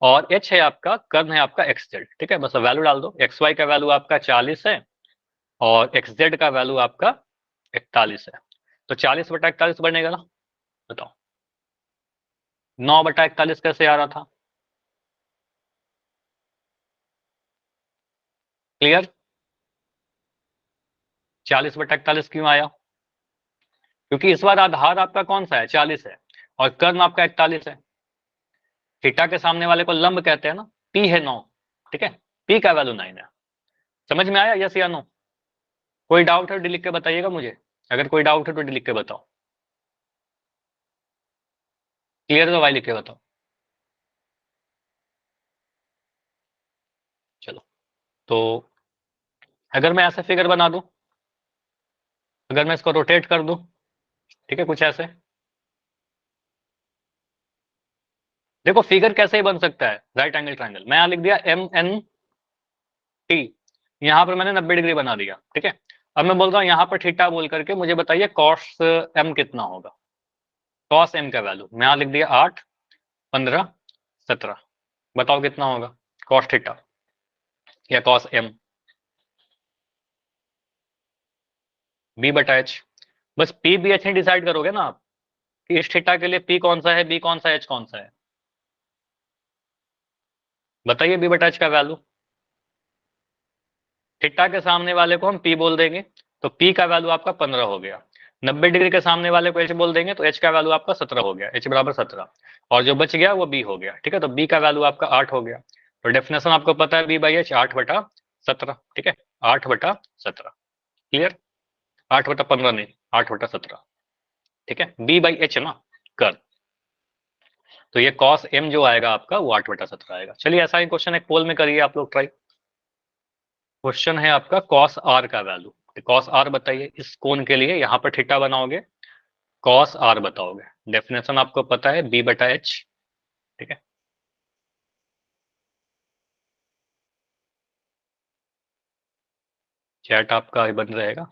और एच है आपका कर्ण है आपका एक्स जेड, ठीक है। बस वैल्यू डाल दो, एक्स वाई का वैल्यू आपका 40 है और एक्स जेड का वैल्यू आपका 41 है। तो 40 बटा 41 बनेगा ना, बताओ 9 बटा 41 कैसे आ रहा था? क्लियर? 40 बटा 41 क्यों आया? क्योंकि इस बार आधार आपका कौन सा है? 40 है और कर्ण आपका 41 है। थीटा के सामने वाले को लंब कहते हैं ना, पी है 9, ठीक है, पी का वैल्यू 9 है। समझ में आया यस या नो? कोई डाउट है डी लिख के बताइएगा मुझे, अगर कोई डाउट है तो डी लिख के बताओ। क्लियर है तो वाई लिख के बताओ। चलो, तो अगर मैं ऐसे फिगर बना दूं, अगर मैं इसको रोटेट कर दूं, ठीक है, कुछ ऐसे, देखो फिगर कैसे ही बन सकता है, राइट एंगल ट्रायंगल। मैं यहां लिख दिया एम एन टी, यहां पर मैंने 90 डिग्री बना दिया, ठीक है। अब मैं बोल रहा हूं यहां पर थीटा बोल करके मुझे बताइए कॉस एम कितना होगा। कॉस एम का वैल्यू मैं यहां लिख दिया 8 15 17, बताओ कितना होगा कॉस थीटा या कॉस एम? बी बटा एच। बस पी बी एच ही डिसाइड करोगे ना आप कि इस थीटा के लिए पी कौन सा है, बी कौन सा है, एच कौन सा है। बताइए बी बटा एच का वैल्यू। थीटा के सामने वाले को हम पी बोल देंगे तो पी का वैल्यू आपका 15 हो गया। 90 डिग्री के सामने वाले को एच बोल देंगे तो एच का वैल्यू आपका 17 हो गया, एच बराबर 17, और जो बच गया वो बी हो गया, ठीक है। तो बी का वैल्यू आपका 8 हो गया। तो डेफिनेशन आपको पता है बी बाई एच 8/17, ठीक है, 8/17। क्लियर? 8/15 नहीं, 8/17, ठीक है। बी बाई एच ना कर, तो ये कॉस एम जो आएगा आपका वो 8/17 आएगा। चलिए ऐसा ही क्वेश्चन एक पोल में करिए आप लोग ट्राई। क्वेश्चन है आपका कॉस आर का वैल्यू, कॉस आर बताइए इस कोण के लिए, यहां पर थीटा बनाओगे कॉस आर बताओगे। डेफिनेशन आपको पता है बी बटा एच, ठीक है। चैट आपका बंद रहेगा।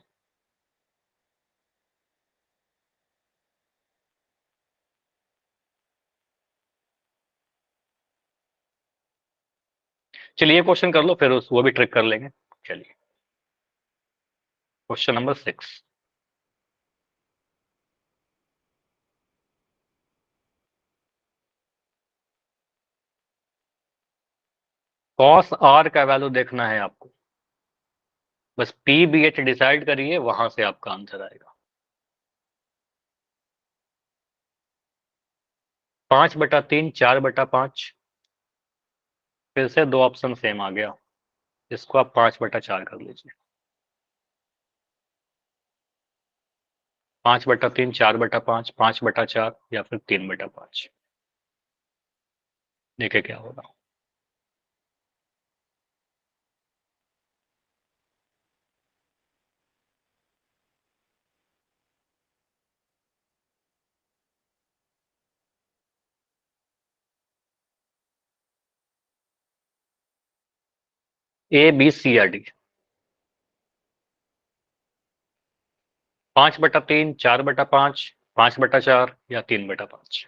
चलिए ये क्वेश्चन कर लो फिर वो भी ट्रिक कर लेंगे। चलिए क्वेश्चन नंबर 6। कॉस आर का वैल्यू देखना है आपको, बस पी बी एच डिसाइड करिए, वहां से आपका आंसर आएगा। 5/3 4/5, फिर से दो ऑप्शन सेम आ गया, इसको आप 5/4 कर लीजिए। 5/3 4/5, 5/4 या फिर 3/5, देखिए क्या होगा। ए बी सी या डी? 5/3, 4/5, 5/4 या 3/5?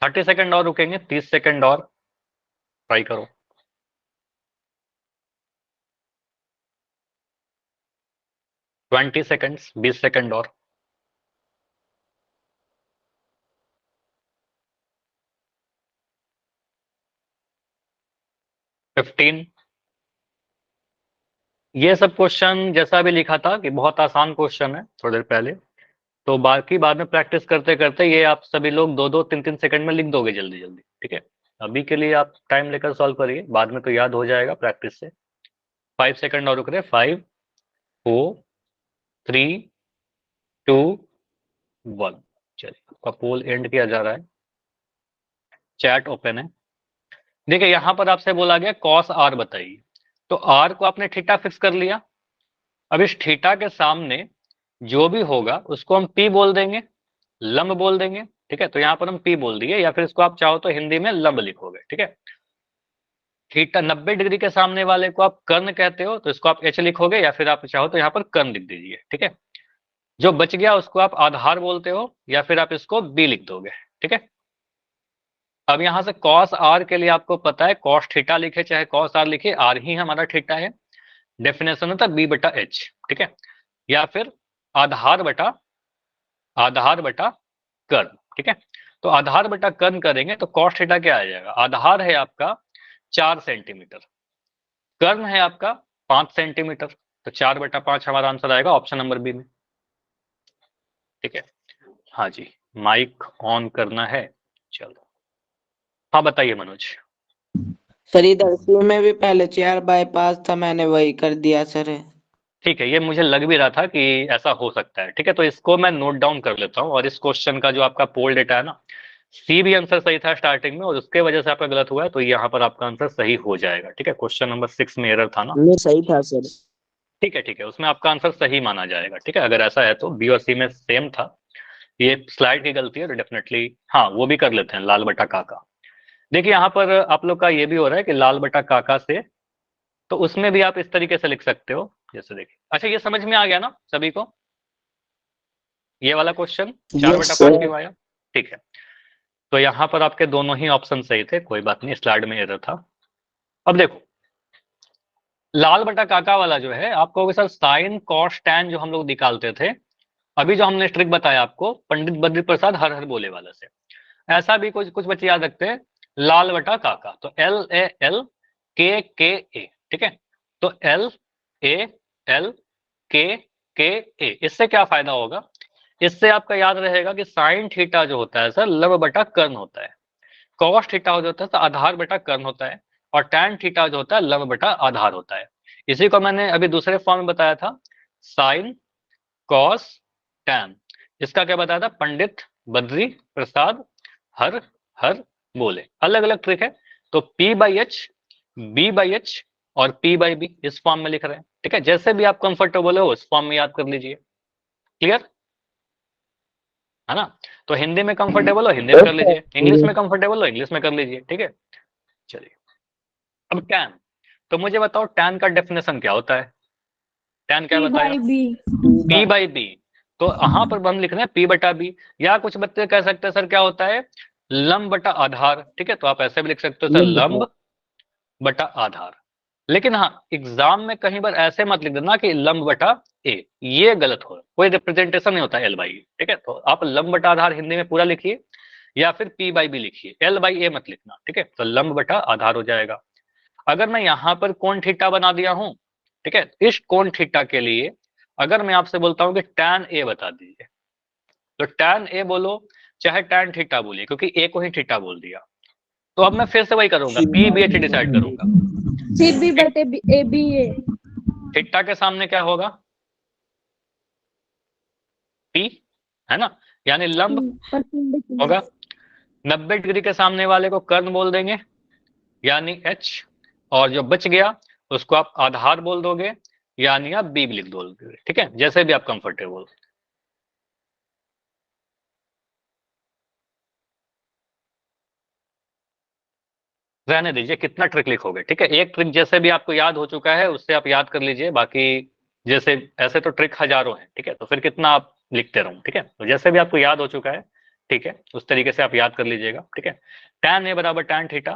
थर्टी सेकेंड और रुकेंगे, 30 सेकेंड और ट्राई करो। ट्वेंटी सेकेंड्स, 20 सेकेंड और। फिफ्टीन। ये सब क्वेश्चन जैसा भी लिखा था कि बहुत आसान क्वेश्चन है थोड़ी देर पहले, तो बाकी बाद में प्रैक्टिस करते करते ये आप सभी लोग 2-2, 3-3 सेकंड में लिख दोगे जल्दी जल्दी, ठीक है। अभी के लिए आप टाइम लेकर सॉल्व करिए, बाद में तो याद हो जाएगा प्रैक्टिस से। 5 सेकंड और रुक रहे, 5 4 3 2 1। चलिए, आपका पोल एंड किया जा रहा है, चैट ओपन है। देखिए यहां पर आपसे बोला गया कॉस आर बताइए, तो आर को आपने थीटा फिक्स कर लिया। अब इस थीटा के सामने जो भी होगा उसको हम पी बोल देंगे, लंब बोल देंगे, ठीक है। तो यहाँ पर हम पी बोल दिए, या फिर इसको आप चाहो तो हिंदी में लंब लिखोगे, ठीक है। थीटा 90 डिग्री के सामने वाले को आप कर्ण कहते हो, तो इसको आप एच लिखोगे, या फिर आप चाहो तो यहाँ पर कर्ण लिख दीजिए, ठीक है। जो बच गया उसको आप आधार बोलते हो, या फिर आप इसको बी लिख दोगे, ठीक है। अब यहां से कॉस आर के लिए आपको पता है, कॉस थीटा लिखे चाहे कॉस आर लिखे, आर ही हमारा थीटा है। डेफिनेशन होता है b/h, ठीक है, या फिर आधार बटा कर्ण, ठीक है। तो आधार बटा कर्ण करेंगे तो कॉस थीटा क्या आ जाएगा? आधार है आपका 4 सेंटीमीटर, कर्ण है आपका 5 सेंटीमीटर, तो 4/5 हमारा आंसर आएगा ऑप्शन नंबर बी में, ठीक है। हाँ जी, माइक ऑन करना है, चलो। हाँ बताइए मनोज। सर इधर सी में भी पहले 4/5 था, मैंने वही कर दिया सर। ठीक है, ये मुझे लग भी रहा था कि ऐसा हो सकता है, ठीक है। तो इसको मैं नोट डाउन कर लेता हूँ, और इस क्वेश्चन का जो आपका पोल डेटा है ना, सी भी आंसर सही था स्टार्टिंग में, और उसके वजह से आपका गलत हुआ है, तो यहाँ पर आपका आंसर सही हो जाएगा, ठीक है। क्वेश्चन नंबर 6 में एरर था ना, नहीं सही था सर। ठीक है ठीक है, उसमें आपका आंसर सही माना जाएगा, ठीक है। अगर ऐसा है तो बी और सी में सेम था, ये स्लाइड की गलती है, तो डेफिनेटली हाँ वो भी कर लेते हैं, लाल बटा काका। देखिए यहाँ पर आप लोग का ये भी हो रहा है कि लाल बटा काका से, तो उसमें भी आप इस तरीके से लिख सकते हो, जैसे देखिए। अच्छा, ये समझ में आ गया ना सभी को, ये वाला क्वेश्चन 4/5 क्यों आया? ठीक है, तो यहाँ पर आपके दोनों ही ऑप्शन सही थे, कोई बात नहीं, स्लाइड में एरर था। अब देखो लाल बटा काका वाला जो है, आपको सर साइन कॉस टैन जो हम लोग निकालते थे, अभी जो हमने ट्रिक बताया आपको पंडित बद्री प्रसाद हर हर बोले वाला से, ऐसा भी कुछ कुछ बच्चे याद रखते हैं, लाल बटा काका, तो LAL KKA, ठीक है। तो LALKKA, इससे क्या फायदा होगा? इससे आपका याद रहेगा कि साइन थीटा जो होता है सर लंब बटा कर्ण होता है, कॉस थीटा जो होता है तो आधार बटा कर्ण होता है, और टैन थीटा जो होता है लंब बटा आधार होता है। इसी को मैंने अभी दूसरे फॉर्म में बताया था, साइन कॉस टैन। इसका क्या बताया था? पंडित बद्री प्रसाद हर हर बोले, अलग अलग ट्रिक है। तो P/H, B/H और P/B इस फॉर्म में लिख रहे हैं, ठीक है। जैसे भी आप कंफर्टेबल हो उस फॉर्म में याद कर लीजिए, क्लियर है ना। तो हिंदी में कंफर्टेबल हो हिंदी में कर लीजिए, इंग्लिश में कंफर्टेबल हो इंग्लिश में कर लीजिए, ठीक है। चलिए, अब टैन, तो मुझे बताओ टैन का डेफिनेशन क्या होता है? टैन क्या बताया? P/B। तो यहाँ पर हम लिख रहे हैं P/B, या कुछ बच्चे कह सकते हैं सर क्या होता है, लंब बटा आधार, ठीक है। तो आप ऐसे भी लिख सकते हो सर, लंब बटा आधार। लेकिन हाँ, एग्जाम में कहीं बार ऐसे मत लिख देना कि लंब बटा ए, ये गलत हो, कोई रिप्रेजेंटेशन नहीं होता L/A, ठीक है। तो आप लंब बटा आधार हिंदी में पूरा लिखिए, या फिर P/B लिखिए, L/A मत लिखना, ठीक है। तो लंब बटा आधार हो जाएगा। अगर मैं यहाँ पर कोण थीटा बना दिया हूं, ठीक है, इस कोण थीटा के लिए अगर मैं आपसे बोलता हूं कि tan A बता दीजिए, तो tan A बोलो चाहे tan थीटा बोलिए, क्योंकि A को ही थीटा बोल दिया। तो अब मैं फिर से वही करूंगा, P/B/H डिसाइड करूंगा। CB/AB थीटा के सामने क्या होगा? P, है ना, यानी लंब होगा। 90 डिग्री के सामने वाले को कर्ण बोल देंगे, यानी H, और जो बच गया उसको आप आधार बोल दोगे, यानी आप बी भी लिख दो, ठीक है, जैसे भी आप कंफर्टेबल। रहने दीजिए, कितना ट्रिक लिखोगे, ठीक है, एक ट्रिक जैसे भी आपको याद हो चुका है उससे आप याद कर लीजिए, बाकी जैसे ऐसे तो ट्रिक हजारों हैं, ठीक है, तो फिर कितना आप लिखते रहो, ठीक है, तो जैसे भी आपको याद हो चुका है, ठीक है, उस तरीके से आप याद कर लीजिएगा, ठीक है। tan a बराबर tan थीटा,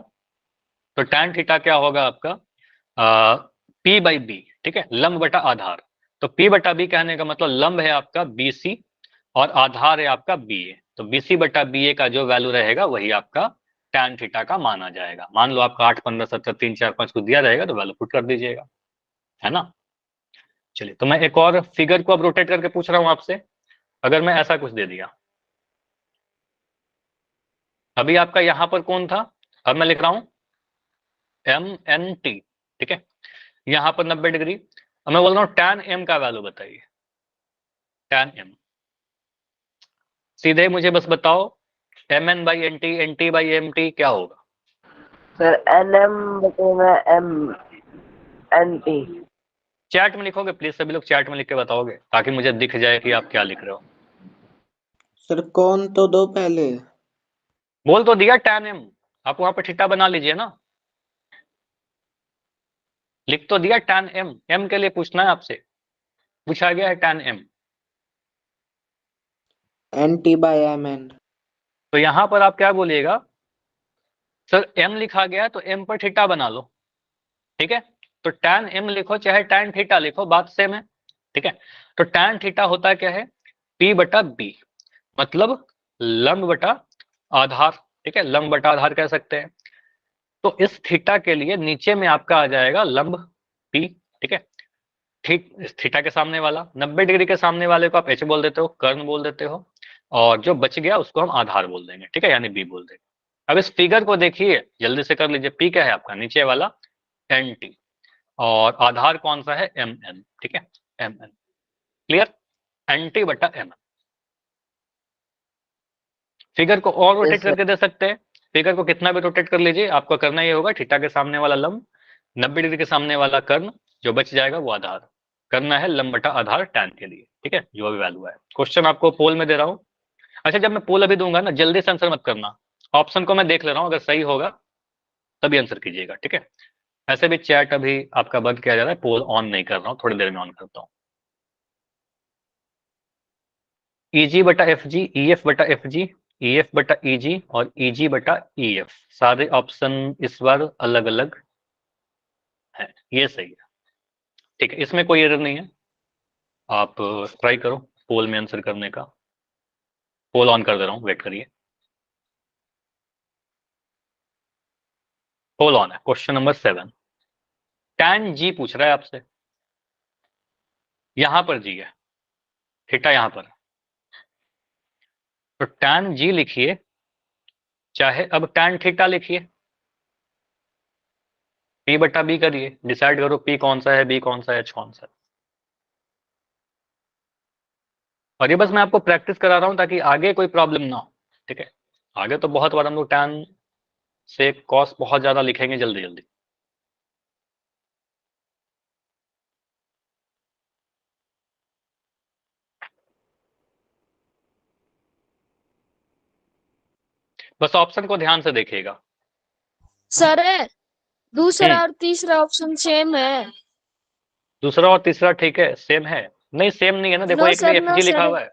तो tan थीटा क्या होगा आपका P बाई बी, ठीक है, लंब बटा आधार। तो P बटा बी कहने का मतलब लंब है आपका BC और आधार है आपका BA, तो BC बटा BA का जो वैल्यू रहेगा वही आपका tan थीटा का माना जाएगा। मान लो आपका 8, 15, 17, 3, 4, 5 कुछ दिया रहेगा तो वैल्यू पुट कर दीजिएगा, है ना। चलिए, तो मैं एक और फिगर को अब रोटेट करके पूछ रहा हूं आपसे। अगर मैं ऐसा कुछ दे दिया, अभी आपका यहां पर कौन था, अब मैं लिख रहा हूं MNT, ठीक है, यहां पर 90 डिग्री। अब मैं बोल रहा हूं tan m का वैल्यू बताइए, tan m सीधे मुझे बस बताओ, MN by NT, NT by MT क्या होगा। सर NM बटे में MNT। चैट में लिखोगे प्लीज, सभी लोग चैट में लिख के बताओगे ताकि मुझे दिख जाए कि आप क्या लिख रहे हो। सर कौन तो दो पहले। बोल तो दिया tan m, आप वहां पर थीटा बना लीजिए ना, लिख तो दिया tan m, m के लिए पूछना है आपसे, पूछा गया है tan m। NT by MN। तो यहां पर आप क्या बोलिएगा, सर m लिखा गया है तो m पर थीटा बना लो, ठीक है, तो tan m लिखो चाहे tan थीटा लिखो, बात सेम है, ठीक है। तो tan थीटा होता क्या है, P बटा B, मतलब लंब बटा आधार, ठीक है, लंब बटा आधार कह सकते हैं। तो इस थीटा के लिए नीचे में आपका आ जाएगा लंब P, ठीक है, ठीक थीटा के सामने वाला 90 डिग्री के सामने वाले को आप H बोल देते हो, कर्ण बोल देते हो, और जो बच गया उसको हम आधार बोल देंगे, ठीक है, यानी B बोल देंगे। अब इस फिगर को देखिए, जल्दी से कर लीजिए, P क्या है आपका नीचे वाला NT, और आधार कौन सा है MN, ठीक है, MN, क्लियर, NT बटा MN। फिगर को और रोटेट करके दे सकते हैं, फिगर को कितना भी रोटेट कर लीजिए, आपको करना ये होगा थीटा के सामने वाला लंब, 90 डिग्री के सामने वाला कर्ण, जो बच जाएगा वो आधार, करना है लंब बटा आधार tan के लिए, ठीक है, जो भी वैल्यू है। क्वेश्चन आपको पोल में दे रहा हूँ। अच्छा, जब मैं पोल अभी दूंगा ना, जल्दी से आंसर मत करना, ऑप्शन को मैं देख ले रहा हूँ, अगर सही होगा तभी आंसर कीजिएगा, ठीक है। ऐसे भी चैट अभी आपका बंद किया जा रहा है, पोल ऑन नहीं कर रहा हूँ, थोड़ी देर में ऑन करता हूँ। EG बटा FG, EF बटा FG, EF बटा EG और EG बटा EF, सारे ऑप्शन इस बार अलग अलग है, ये सही है, ठीक है, इसमें कोई एरर नहीं है। आप ट्राई करो पोल में आंसर करने का, पोल ऑन कर दे रहा हूँ, वेट करिए, पोल ऑन है। क्वेश्चन नंबर 7, tan G पूछ रहा है आपसे, यहां पर G है, थीटा यहां पर, तो tan G लिखिए, चाहे अब tan थीटा लिखिए, P बटा B करिए, डिसाइड करो P कौन सा है, B कौन सा है, H कौन सा है। और ये बस मैं आपको प्रैक्टिस करा रहा हूं ताकि आगे कोई प्रॉब्लम ना हो, ठीक है, आगे तो बहुत बार हम लोग tan से cos बहुत ज्यादा लिखेंगे जल्दी जल्दी। बस ऑप्शन को ध्यान से देखिएगा। सर दूसरा हम्म, और तीसरा ऑप्शन सेम है। दूसरा और तीसरा ठीक है, सेम है, नहीं सेम नहीं है ना, देखो नो एक में सर, नो FG लिखा सर। हुआ है।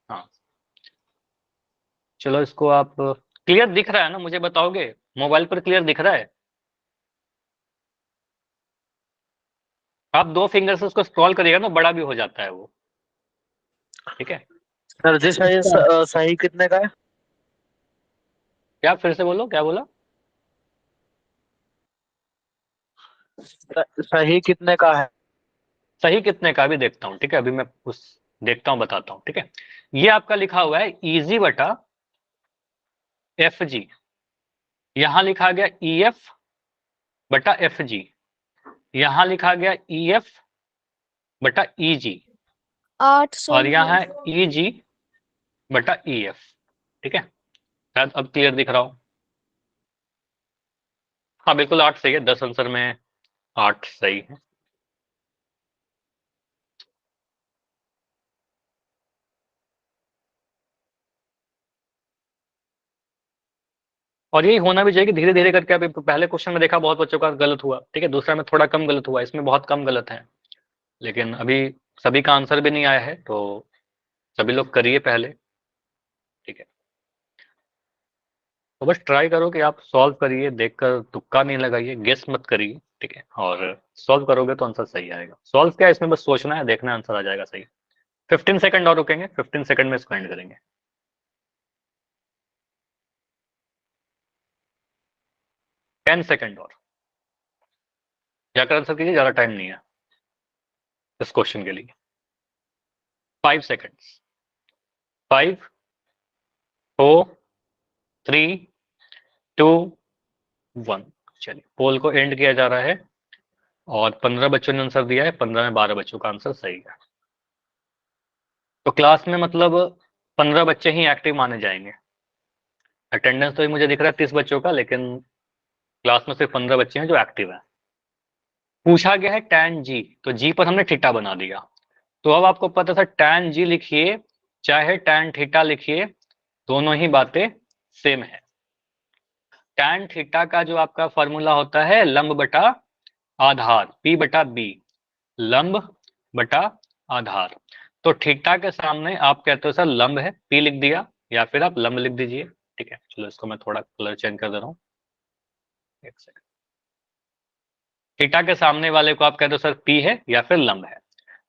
हाँ, चलो इसको आप, क्लियर दिख रहा है ना, मुझे बताओगे मोबाइल पर क्लियर दिख रहा है, आप 2 फिंगर से उसको स्क्रॉल करिएगा ना, बड़ा भी हो जाता है वो, ठीक है। सर जी सही सही कितने का है? क्या, फिर से बोलो, क्या बोला। सही कितने का है? सही कितने का भी देखता हूँ, ठीक है, अभी मैं उस देखता हूँ, बताता हूँ, ठीक है। ये आपका लिखा हुआ है EG बटा FG, यहां लिखा गया EF बटा FG, यहां लिखा गया EF बटा EG, 800 और यहाँ है EG बटा EF, ठीक है, शायद अब क्लियर दिख रहा हो। हाँ बिल्कुल 8 सही है, 10 आंसर में 8 सही है। और यही होना भी चाहिए कि धीरे धीरे करके, अभी पहले क्वेश्चन में देखा बहुत बच्चों का गलत हुआ, ठीक है, दूसरा में थोड़ा कम गलत हुआ, इसमें बहुत कम गलत है, लेकिन अभी सभी का आंसर भी नहीं आया है, तो सभी लोग करिए पहले, ठीक है। तो बस ट्राई करो कि आप सॉल्व करिए, देखकर तुक्का नहीं लगाइए, गेस मत करिए, ठीक है, और सॉल्व करोगे तो आंसर सही आएगा। सॉल्व क्या है, इसमें बस सोचना है, देखना आंसर आ जाएगा सही। 15 सेकंड और रुकेंगे, 15 सेकंड में इसको एंड करेंगे। 10 सेकंड और जाकर आंसर कीजिए, ज्यादा टाइम नहीं है इस क्वेश्चन के लिए। 5 सेकंड्स, 5, 4, 3, 2, 1। चलिए, पोल को एंड किया जा रहा है और 15 बच्चों ने आंसर दिया है, 15 में 12 बच्चों का आंसर सही है। तो क्लास में मतलब 15 बच्चे ही एक्टिव माने जाएंगे। अटेंडेंस तो मुझे दिख रहा है 30 बच्चों का, लेकिन क्लास में सिर्फ 15 बच्चे हैं जो एक्टिव हैं। पूछा गया है tan g, तो g पर हमने थीटा बना दिया, तो अब आपको पता था tan g लिखिए चाहे tan थीटा लिखिए, दोनों ही बातें सेम है। tan थीटा का जो आपका फॉर्मूला होता है लंब बटा आधार, p बटा b, लंब बटा आधार। तो थीटा के सामने आप कहते हो सर लंब है, p लिख दिया, या फिर आप लंब लिख दीजिए, ठीक है। चलो इसको मैं थोड़ा कलर चेंज कर दे रहा हूँ, एक सेकंड। थीटा के सामने वाले को आप कहते हो सर p है या फिर लंब है।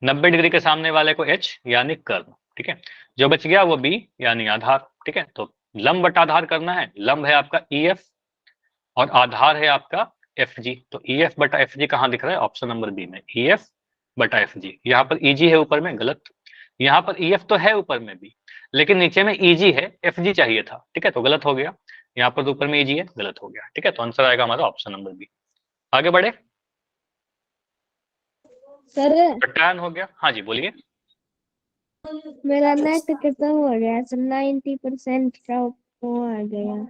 90 डिग्री के सामने वाले को h यानी कर्ण, ठीक है। जो बच गया वो b यानी आधार, ठीक है। तो लंब बटा आधार करना है, लंब है आपका EF और आधार है आपका FG। तो EF बटा FG कहाँ दिख रहा है, ऑप्शन नंबर बी में, EF बटा FG। यहाँ पर EG है ऊपर में, गलत। यहाँ पर EF तो है ऊपर में भी, लेकिन नीचे में EG है, FG चाहिए था, ठीक है, तो गलत हो गया। यहाँ पर तो ऊपर में EG है, गलत हो गया, ठीक है। तो आंसर आएगा हमारा ऑप्शन नंबर बी। आगे बढ़े, सर टैन हो गया। हाँ जी बोलिए। मेरा नेट खत्म हो गया सर, 90% का वो आ गया।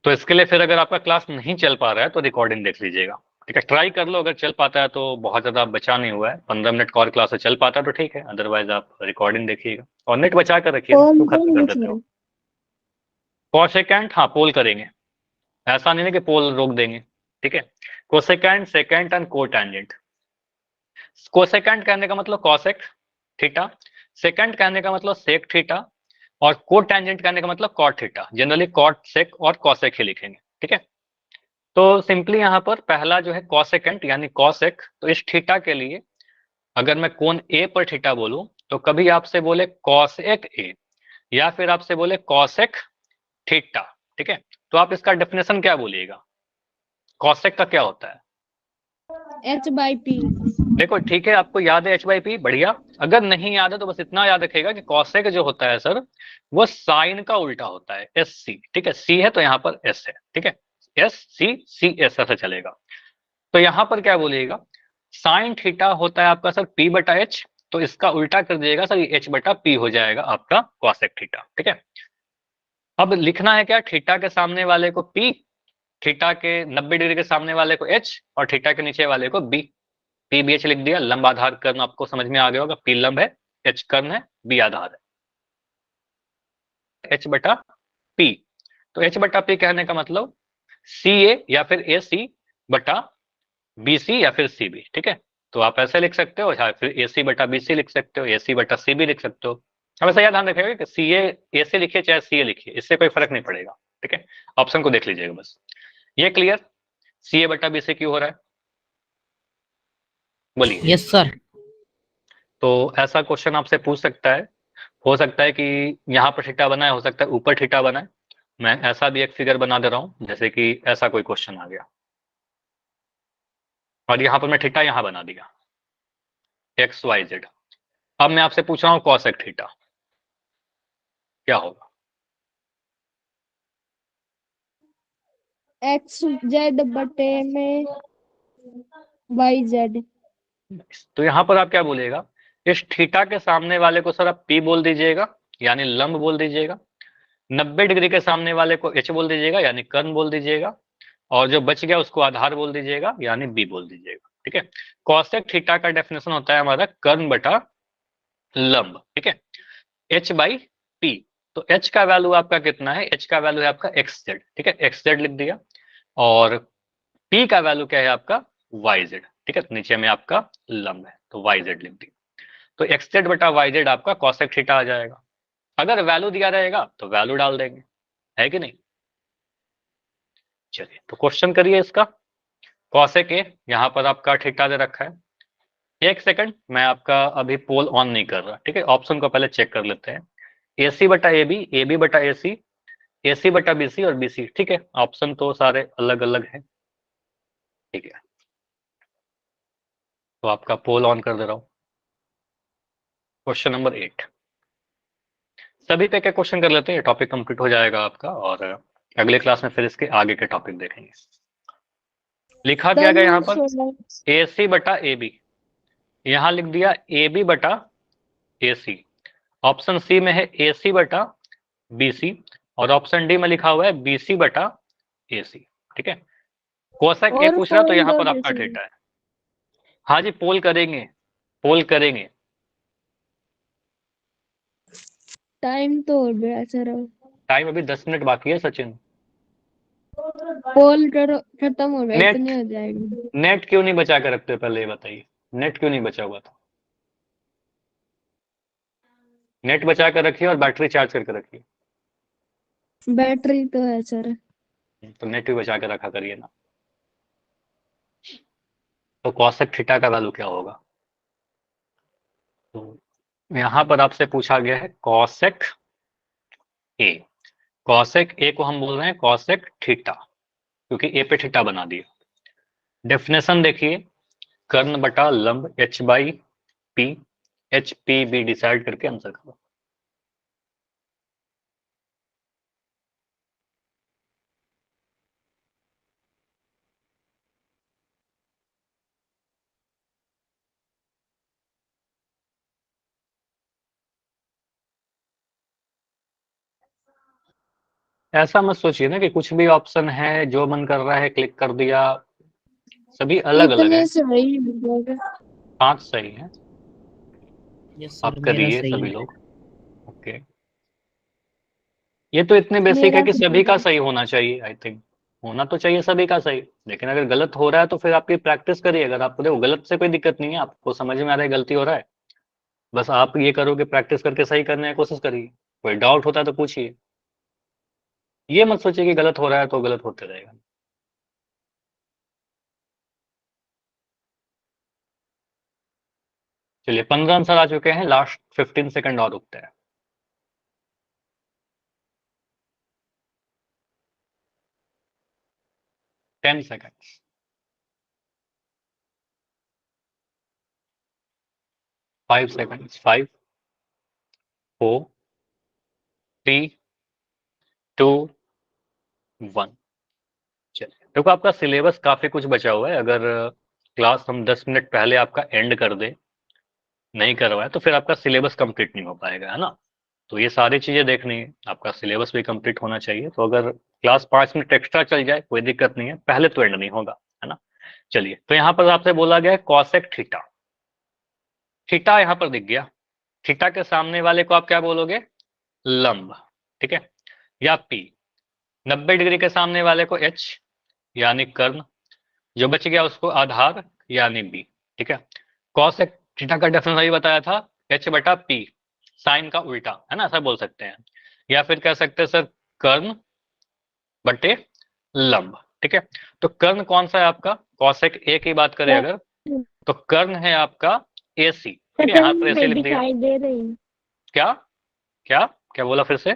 तो इसके लिए फिर अगर आपका क्लास नहीं चल पा रहा है तो रिकॉर्डिंग देख लीजिएगा, ठीक है। ट्राई कर लो, अगर चल पाता है तो बहुत ज्यादा बचा नहीं हुआ है, 15 मिनट का और क्लास से चल पाता है तो ठीक है, अदरवाइज आप रिकॉर्डिंग देखिएगा और नेट बचा कर रखिए, कौन क्यों खत्म कर देंगे देते सर? हो। कोसेकेंट, हाँ पोल करेंगे, ऐसा नहीं है कि पोल रोक देंगे, ठीक है। Cosecant, secant and cotangent. Cosecant कहने का मतलब कॉसेक थीटा, सेकेंट कहने का मतलब सेक थीटा, और कोटेंजेंट कहने का मतलब cot theta. Generally cot sec और कॉसेक ही लिखेंगे, ठीक है। तो सिंपली यहाँ पर पहला जो है कॉसेकेंट यानी कॉसेक, तो इस थीटा के लिए अगर मैं कोण ए पर थीटा बोलूं तो कभी आपसे बोले कॉसेक ए या फिर आपसे बोले कॉसेक थीटा, ठीक है। तो आप इसका डेफिनेशन क्या बोलिएगा, कॉसेक का क्या होता है। h/p। देखो ठीक है, आपको याद है h/p, बढ़िया। अगर नहीं याद है तो बस इतना याद रखेगा कि कॉसेक जो होता है सर वो साइन का उल्टा होता है, SC, ठीक है। C है तो यहाँ पर S है, ठीक है, SC ऐसा चलेगा। तो यहाँ पर क्या बोलिएगा, साइन थीटा होता है आपका सर P बटा H, तो इसका उल्टा कर दीजिएगा सर, ये H बटा P हो जाएगा आपका कॉसेक थीटा, ठीक है। अब लिखना है क्या, थीटा के सामने वाले को P, थीटा के 90 डिग्री के सामने वाले को H और थीटा के नीचे वाले को B। PBH लिख दिया, लंब आधार कर्ण आपको समझ में आ गया होगा, P लंब है, H कर्ण है, B आधार है, H बटा P। तो H बटा P कहने का मतलब CA या फिर AC बटा BC या फिर CB, ठीक है। तो आप ऐसे लिख सकते हो, या फिर AC बटा BC लिख सकते हो, AC बटा CB लिख सकते हो। हमेशा यह ध्यान रखिएगा कि CA AC लिखिए चाहे CA लिखिए, इससे कोई फर्क नहीं पड़ेगा, ठीक है। ऑप्शन को देख लीजिएगा बस। ये क्लियर, CA बटा BC क्यों हो रहा है, बोलिए। Yes sir. तो ऐसा क्वेश्चन आपसे पूछ सकता है, हो सकता है कि यहाँ पर थीटा बना है, हो सकता है ऊपर थीटा बना है। मैं ऐसा भी एक फिगर बना दे रहा हूं, जैसे कि ऐसा कोई क्वेश्चन आ गया और यहाँ पर मैं थीटा यहाँ बना दिया XYZ। अब मैं आपसे पूछ रहा हूँ कॉसेक थीटा क्या होगा। XZ बटे में YZ। तो यहाँ पर आप क्या बोलिएगा, इस थीटा के सामने वाले को सर आप P बोल दीजिएगा यानी लंब बोल दीजिएगा, 90 डिग्री के सामने वाले को H बोल दीजिएगा यानी कर्ण बोल दीजिएगा, और जो बच गया उसको आधार बोल दीजिएगा यानी B बोल दीजिएगा, ठीक है। कॉसेक थीटा का डेफिनेशन होता है हमारा कर्ण बटा लंब, ठीक है, H/P। तो h का वैल्यू आपका कितना है, h का वैल्यू है आपका xz, ठीक है, xz लिख दिया, और p का वैल्यू क्या है आपका yz, ठीक है, नीचे में आपका लंब है तो yz लिख दिया। तो xz बटा yz आपका cosec थीटा आ जाएगा। अगर वैल्यू दिया रहेगा तो वैल्यू डाल देंगे, है कि नहीं। चलिए तो क्वेश्चन करिए इसका। cosec a यहाँ पर आपका थीटा दे रखा है। एक सेकंड, मैं आपका अभी पोल ऑन नहीं कर रहा, ठीक है, ऑप्शन को पहले चेक कर लेते हैं। AC बटा AB, AB बटा AC, AC बटा BC और BC, ठीक है, ऑप्शन तो सारे अलग अलग हैं, ठीक है। तो आपका पोल ऑन कर दे रहा हूं। क्वेश्चन नंबर 8 सभी पे क्या क्वेश्चन कर लेते हैं, टॉपिक कंप्लीट हो जाएगा आपका, और अगले क्लास में फिर इसके आगे के टॉपिक देखेंगे। लिखा क्या गया यहाँ पर, AC बटा AB, यहाँ लिख दिया AB बटा AC। ऑप्शन सी में है AC बटा BC, और ऑप्शन डी में लिखा हुआ है BC बटा AC, ठीक है। कोसेक ए और पूछ रहा तो पोल यहाँ दो पर आपका जैसे। थीटा है। हाँ जी, पोल करेंगे, पोल करेंगे। टाइम तो हो गया सर, टाइम अभी 10 मिनट बाकी है सचिन। पोल करो, खत्म हो गया, नेट इतने हो जाएगा। नेट क्यों नहीं बचा कर रखते, पहले ये बताइए, नेट क्यों नहीं बचा हुआ था। नेट बचा कर रखिए और बैटरी चार्ज करके रखिए। बैटरी तो है सर। तो नेट भी बचा कर रखा करिए ना। तो कॉसेक थीटा का वैल्यू क्या होगा, तो यहाँ पर आपसे पूछा गया है कॉसेक ए। कॉसेक ए को हम बोल रहे हैं कॉसेक थीटा, क्योंकि ए पे थीटा बना दिया। डेफिनेशन देखिए, कर्ण बटा लंब h by P, H P be decide करके आंसर करो। ऐसा मत सोचिए ना कि कुछ भी ऑप्शन है जो मन कर रहा है क्लिक कर दिया, सभी अलग अलग इतने है। सही होगा। 5 सही है, यस आप सर, मेरा करिए सही सभी है। लोग। ओके, ये तो इतने बेसिक है मेरा कि सभी का तो सही होना चाहिए, आई थिंक होना तो चाहिए सभी का सही। लेकिन अगर गलत हो रहा है तो फिर आपकी प्रैक्टिस करिए। अगर आपको देखो गलत से कोई दिक्कत नहीं है, आपको समझ में आ रहा है गलती हो रहा है, बस आप ये करो कि प्रैक्टिस करके सही करने की कोशिश करिए। कोई डाउट होता है तो पूछिए, ये मत सोचिए कि गलत हो रहा है तो गलत होते रहेगा। चलिए 15 आंसर आ चुके हैं, लास्ट 15 सेकंड और रुकते हैं। Ten seconds. 5 सेकंड्स, 5 4 3 2 1। चलिए देखो, आपका सिलेबस काफी कुछ बचा हुआ है। अगर क्लास हम 10 मिनट पहले आपका एंड कर दे, नहीं करवाए, तो फिर आपका सिलेबस कंप्लीट नहीं हो पाएगा, है ना। तो ये सारी चीजें देखनी है, आपका सिलेबस भी कंप्लीट होना चाहिए। तो अगर क्लास 5 मिनट एक्स्ट्रा चल जाए कोई दिक्कत नहीं है, पहले तो एंड नहीं होगा, है ना। चलिए, तो यहाँ पर आपसे बोला गया है कॉसेक थीटा। थीटा यहाँ पर दिख गया, थीटा के सामने वाले को आप क्या बोलोगे, लंब, ठीक है, या पी। 90 डिग्री के सामने वाले को एच यानी कर्ण, जो बच गया उसको आधार यानी बी, ठीक है। कॉसेक थीटा का डेफिनेशन अभी बताया था, एच बटा पी, साइन का उल्टा, है ना, ऐसा बोल सकते हैं। या फिर कह सकते हैं सर कर्ण बटे लंब, ठीक है। तो कर्ण कौन सा है आपका, कॉसेक ए की बात करें अगर, तो कर्ण है आपका AC, ठीक है, यहाँ पर AC नहीं लिख दिया। दिखाई दे रही। क्या क्या क्या बोला फिर से,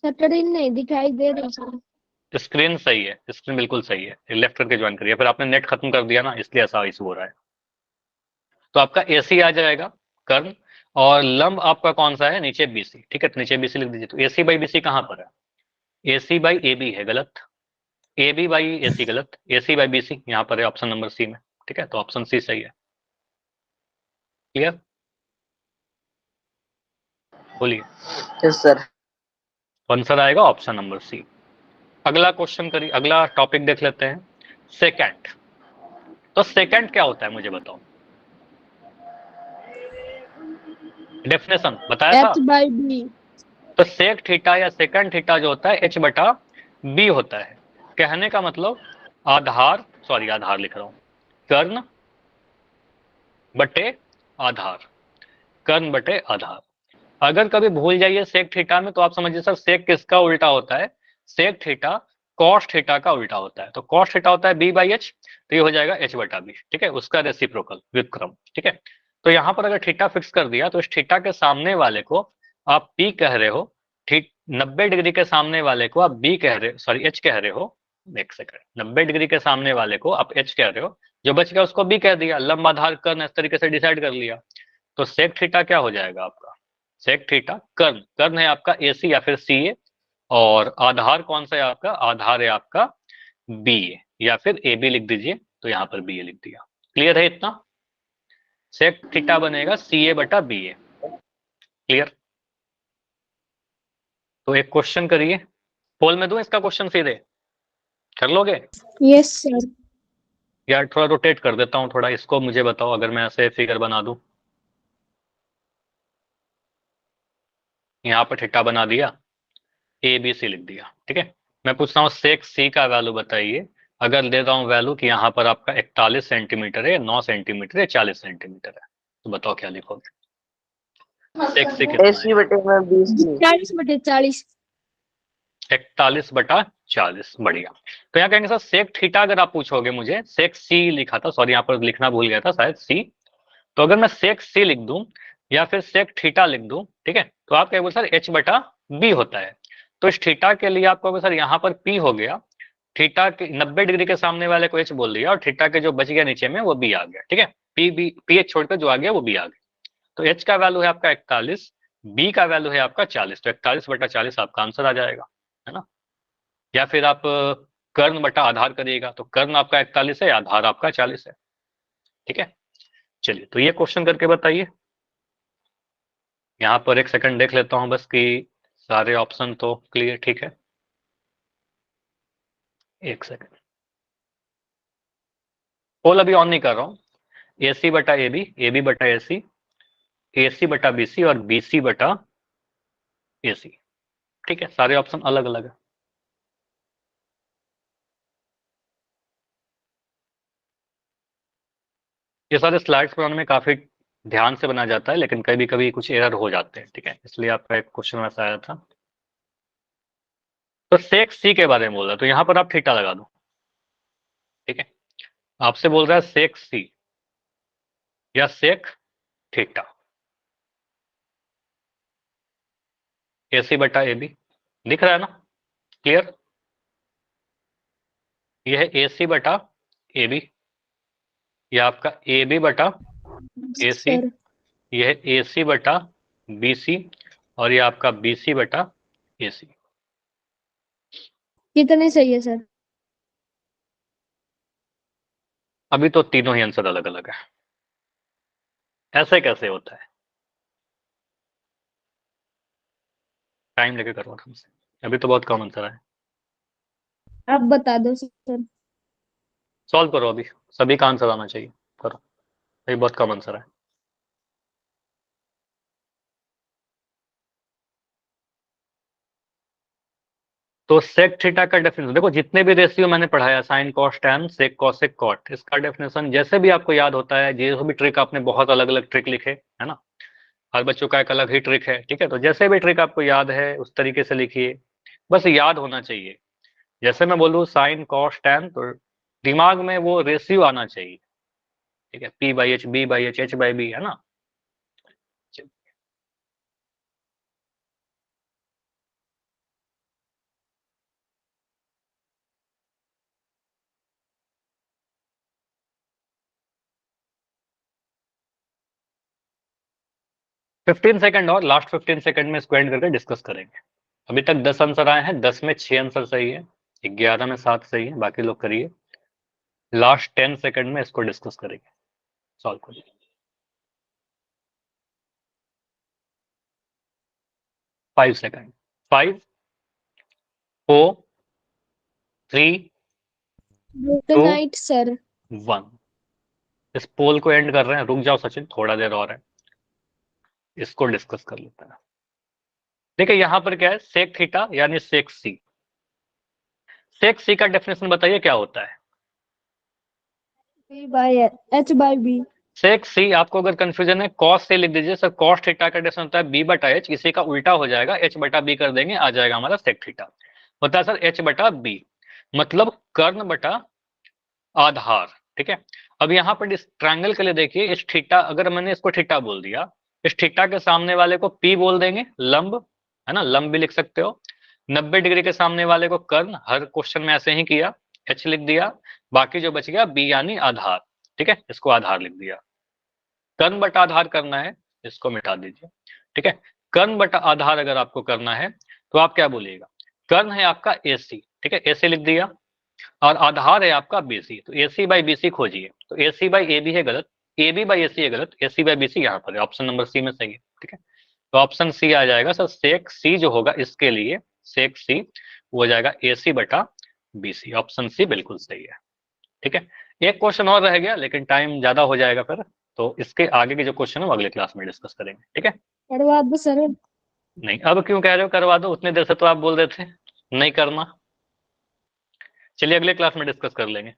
शटरिंग नहीं दिखाई दे रही सर। स्क्रीन सही है, स्क्रीन बिल्कुल सही है, लेफ्ट करके ज्वाइन करिए। फिर आपने नेट खत्म कर दिया ना, इसलिए ऐसा इशू हो रहा है। तो आपका AC आ जाएगा कर्ण, और लंब आपका कौन सा है, नीचे BC, ठीक है, तो नीचे BC लिख दीजिए। तो AC बाई BC कहाँ पर है, AC बाई AB है गलत, AB बाई AC गलत, AC बाई BC यहाँ पर है ऑप्शन नंबर C में, ठीक है, तो ऑप्शन C सही है। क्लियर, बोलिए। Yes sir. आंसर आएगा ऑप्शन नंबर C। अगला क्वेश्चन करिए, अगला टॉपिक देख लेते हैं, सेकेंड। तो सेकेंड क्या होता है मुझे बताओ। डेफिनेशन बताया था। h by b। तो सेक थीटा या सेकंड थीटा जो होता है h बटा b होता है। कहने का मतलब आधार, सॉरी आधार लिख रहा हूं, कर्ण बटे आधार, कर्ण बटे आधार। अगर कभी भूल जाइए सेक थीटा में तो आप समझिए सर सेक किसका उल्टा होता है, सेक थीटा कॉस थीटा का उल्टा होता है। तो कॉस थीटा होता है b बाई एच, तो ये हो जाएगा h बटा बी, ठीक है, उसका रेसिप्रोकल व्युत्क्रम, ठीक है। तो यहाँ पर अगर थीटा फिक्स कर दिया तो इस थीटा के सामने वाले को आप p कह रहे हो, ठीक 90 डिग्री के सामने वाले को आप b कह रहे, सॉरी h कह रहे हो, एक सेकंड, 90 डिग्री के सामने वाले को आप h कह रहे हो, जो बच गया उसको b कह दिया, लंब आधार कर्ण इस तरीके से डिसाइड कर लिया। तो सेक थीटा क्या हो जाएगा आपका, सेक थीटा कर्ण, कर्ण है आपका AC या फिर CA, और आधार कौन सा है आपका, आधार है आपका BA या फिर AB लिख दीजिए, तो यहाँ पर BA लिख दिया। क्लियर है इतना? सेक थीटा बनेगा CA बटा BA। क्लियर? तो एक क्वेश्चन करिए, पोल में दूं इसका क्वेश्चन सीधे, कर लोगे? Yes sir. यार थोड़ा रोटेट कर देता हूँ, थोड़ा इसको मुझे बताओ, अगर मैं ऐसे फिगर बना दूं, यहाँ पर थीटा बना दिया, ABC लिख दिया, ठीक है। मैं पूछता हूँ सेक C का वैल्यू बताइए। अगर दे रहा हूँ वैल्यू कि यहाँ पर आपका 41 सेंटीमीटर है, 9 सेंटीमीटर है, 40 सेंटीमीटर है, तो बताओ क्या लिखोगे? सेक C कितना है? AC बटे में 20 40 बटे 40। 41 बटा 40, बढ़िया। तो यहाँ कहेंगे सर सेक थीटा अगर आप पूछोगे मुझे, सेक C लिखा था, सॉरी यहाँ पर लिखना भूल गया था शायद C, तो अगर मैं सेक C लिख दूं या फिर सेक थीटा लिख दूं, ठीक है, तो आप क्या बोल सर h बटा b होता है। तो इस थीटा के लिए आपको सर यहाँ पर p हो गया, थीटा के 90 डिग्री के सामने वाले को h बोल दिया, और थीटा के जो बच गया नीचे में वो b आ गया, ठीक है, p h छोड़कर जो आ गया वो b आ गया। तो h का वैल्यू है आपका 41, b का वैल्यू है आपका 40, तो 41 बटा 40 आपका आंसर आ जाएगा, है ना। या फिर आप कर्ण बटा आधार करिएगा, तो कर्ण आपका 41 है, आधार आपका 40 है, ठीक है। चलिए तो ये क्वेश्चन करके बताइए। यहाँ पर एक सेकंड देख लेता हूं बस कि सारे ऑप्शन तो क्लियर, ठीक है, एक सेकंड, पोल अभी ऑन नहीं कर रहा हूँ। AC बटा AB, AB बटा AC, AC बटा BC और BC बटा AC, ठीक है, सारे ऑप्शन अलग अलग है। ये सारे स्लाइड्स बनाने में काफी ध्यान से बना जाता है, लेकिन कभी कभी कुछ एरर हो जाते हैं, ठीक है, इसलिए आपका एक क्वेश्चन वैसा आया था। तो सेक C के बारे में बोल रहा है, तो यहाँ पर आप थीटा लगा दो, ठीक है। आपसे बोल रहा है सेक C या सेक थीटा, AC बटा AB दिख रहा है ना, क्लियर। यह है AC बटा AB, यह आपका AB बटा AC, सर यह है AC बटा BC, और यह आपका BC बटा AC। कितने सही है सर? अभी तो तीनों ही आंसर अलग अलग है, ऐसे कैसे होता है? टाइम लेके करो आराम से, अभी तो बहुत कम आंसर है। आप बता दो सर। सॉल्व करो, अभी सभी का आंसर आना चाहिए, करो, अभी बहुत कम आंसर है। तो सेक थीटा का डेफिनेशन देखो, जितने भी रेशियो मैंने पढ़ाया, sine cos tan sec cosec cot, इसका डेफिनेशन जैसे भी आपको याद होता है, जो भी ट्रिक आपने बहुत अलग अलग ट्रिक लिखे है ना, हर बच्चों का एक अलग ही ट्रिक है, ठीक है, तो जैसे भी ट्रिक आपको याद है उस तरीके से लिखिए, बस याद होना चाहिए। जैसे मैं बोलूँ साइन कॉस टैन, तो दिमाग में वो रेशियो आना चाहिए, ठीक है, P by H, B by H, H by B, है ना। 15 सेकंड और, लास्ट 15 सेकंड में इसको एंड करके डिस्कस करेंगे। अभी तक 10 आंसर आए हैं, 10 में 6 आंसर सही है, 11 में 7 सही है, बाकी लोग करिए। लास्ट 10 सेकंड में इसको डिस्कस करेंगे, सॉल्व करिए। 5 सेकंड, 5 4 3 गुड 2 नाइट सर। 1। इस पोल को एंड कर रहे हैं, रुक जाओ सचिन, थोड़ा देर और है। इसको डिस्कस कर लेते हैं। देखिए यहाँ पर क्या है, सेक थीटा यानी सेक सी। सेक सी का डेफिनेशन बताइए क्या होता है। B by H by B। सेक सी, आपको अगर कंफ्यूजन है कॉस से लिख दीजिए सर। कॉस थीटा का डेफिनेशन होता है बी बटा एच, इसी का उल्टा हो जाएगा, एच बटा बी कर देंगे, आ जाएगा हमारा सेक थीटा। होता है सर एच बटा बी, मतलब कर्ण बटा आधार। ठीक है, अब यहाँ पर इस ट्रायंगल के लिए देखिए, इस थीटा, अगर मैंने इसको थीटा बोल दिया, इस थीटा के सामने वाले को पी बोल देंगे, लंब है ना, लंब भी लिख सकते हो। 90 डिग्री के सामने वाले को कर्ण, हर क्वेश्चन में ऐसे ही किया, एच लिख दिया, बाकी जो बच गया बी यानी आधार। ठीक है, इसको आधार लिख दिया। कर्ण बटा आधार करना है, इसको मिटा दीजिए। ठीक है, कर्ण बटा आधार अगर आपको करना है तो आप क्या बोलिएगा, कर्ण है आपका एसी, ठीक है, एसी लिख दिया, और आधार है आपका बीसी, तो एसी बाई बीसी खोजिए। तो एसी बाई ए बी है गलत, ए बी बाई एसी है गलत, एसी बाई बीसी यहाँ पर है, ऑप्शन नंबर सी में सही है। ठीक है, तो ऑप्शन सी आ जाएगा सर, सेक सी जो होगा इसके लिए, सेक सी वो हो जाएगा एसी बटा बीसी, ऑप्शन सी बिल्कुल सही है। ठीक है, एक क्वेश्चन और रह गया लेकिन टाइम ज्यादा हो जाएगा फिर, तो इसके आगे के जो क्वेश्चन है वो अगले क्लास में डिस्कस करेंगे। ठीक है, करवा दो सर। नहीं अब क्यों कह रहे हो करवा दो, उतने देर से तो आप बोल रहे थे नहीं करना। चलिए अगले क्लास में डिस्कस कर लेंगे।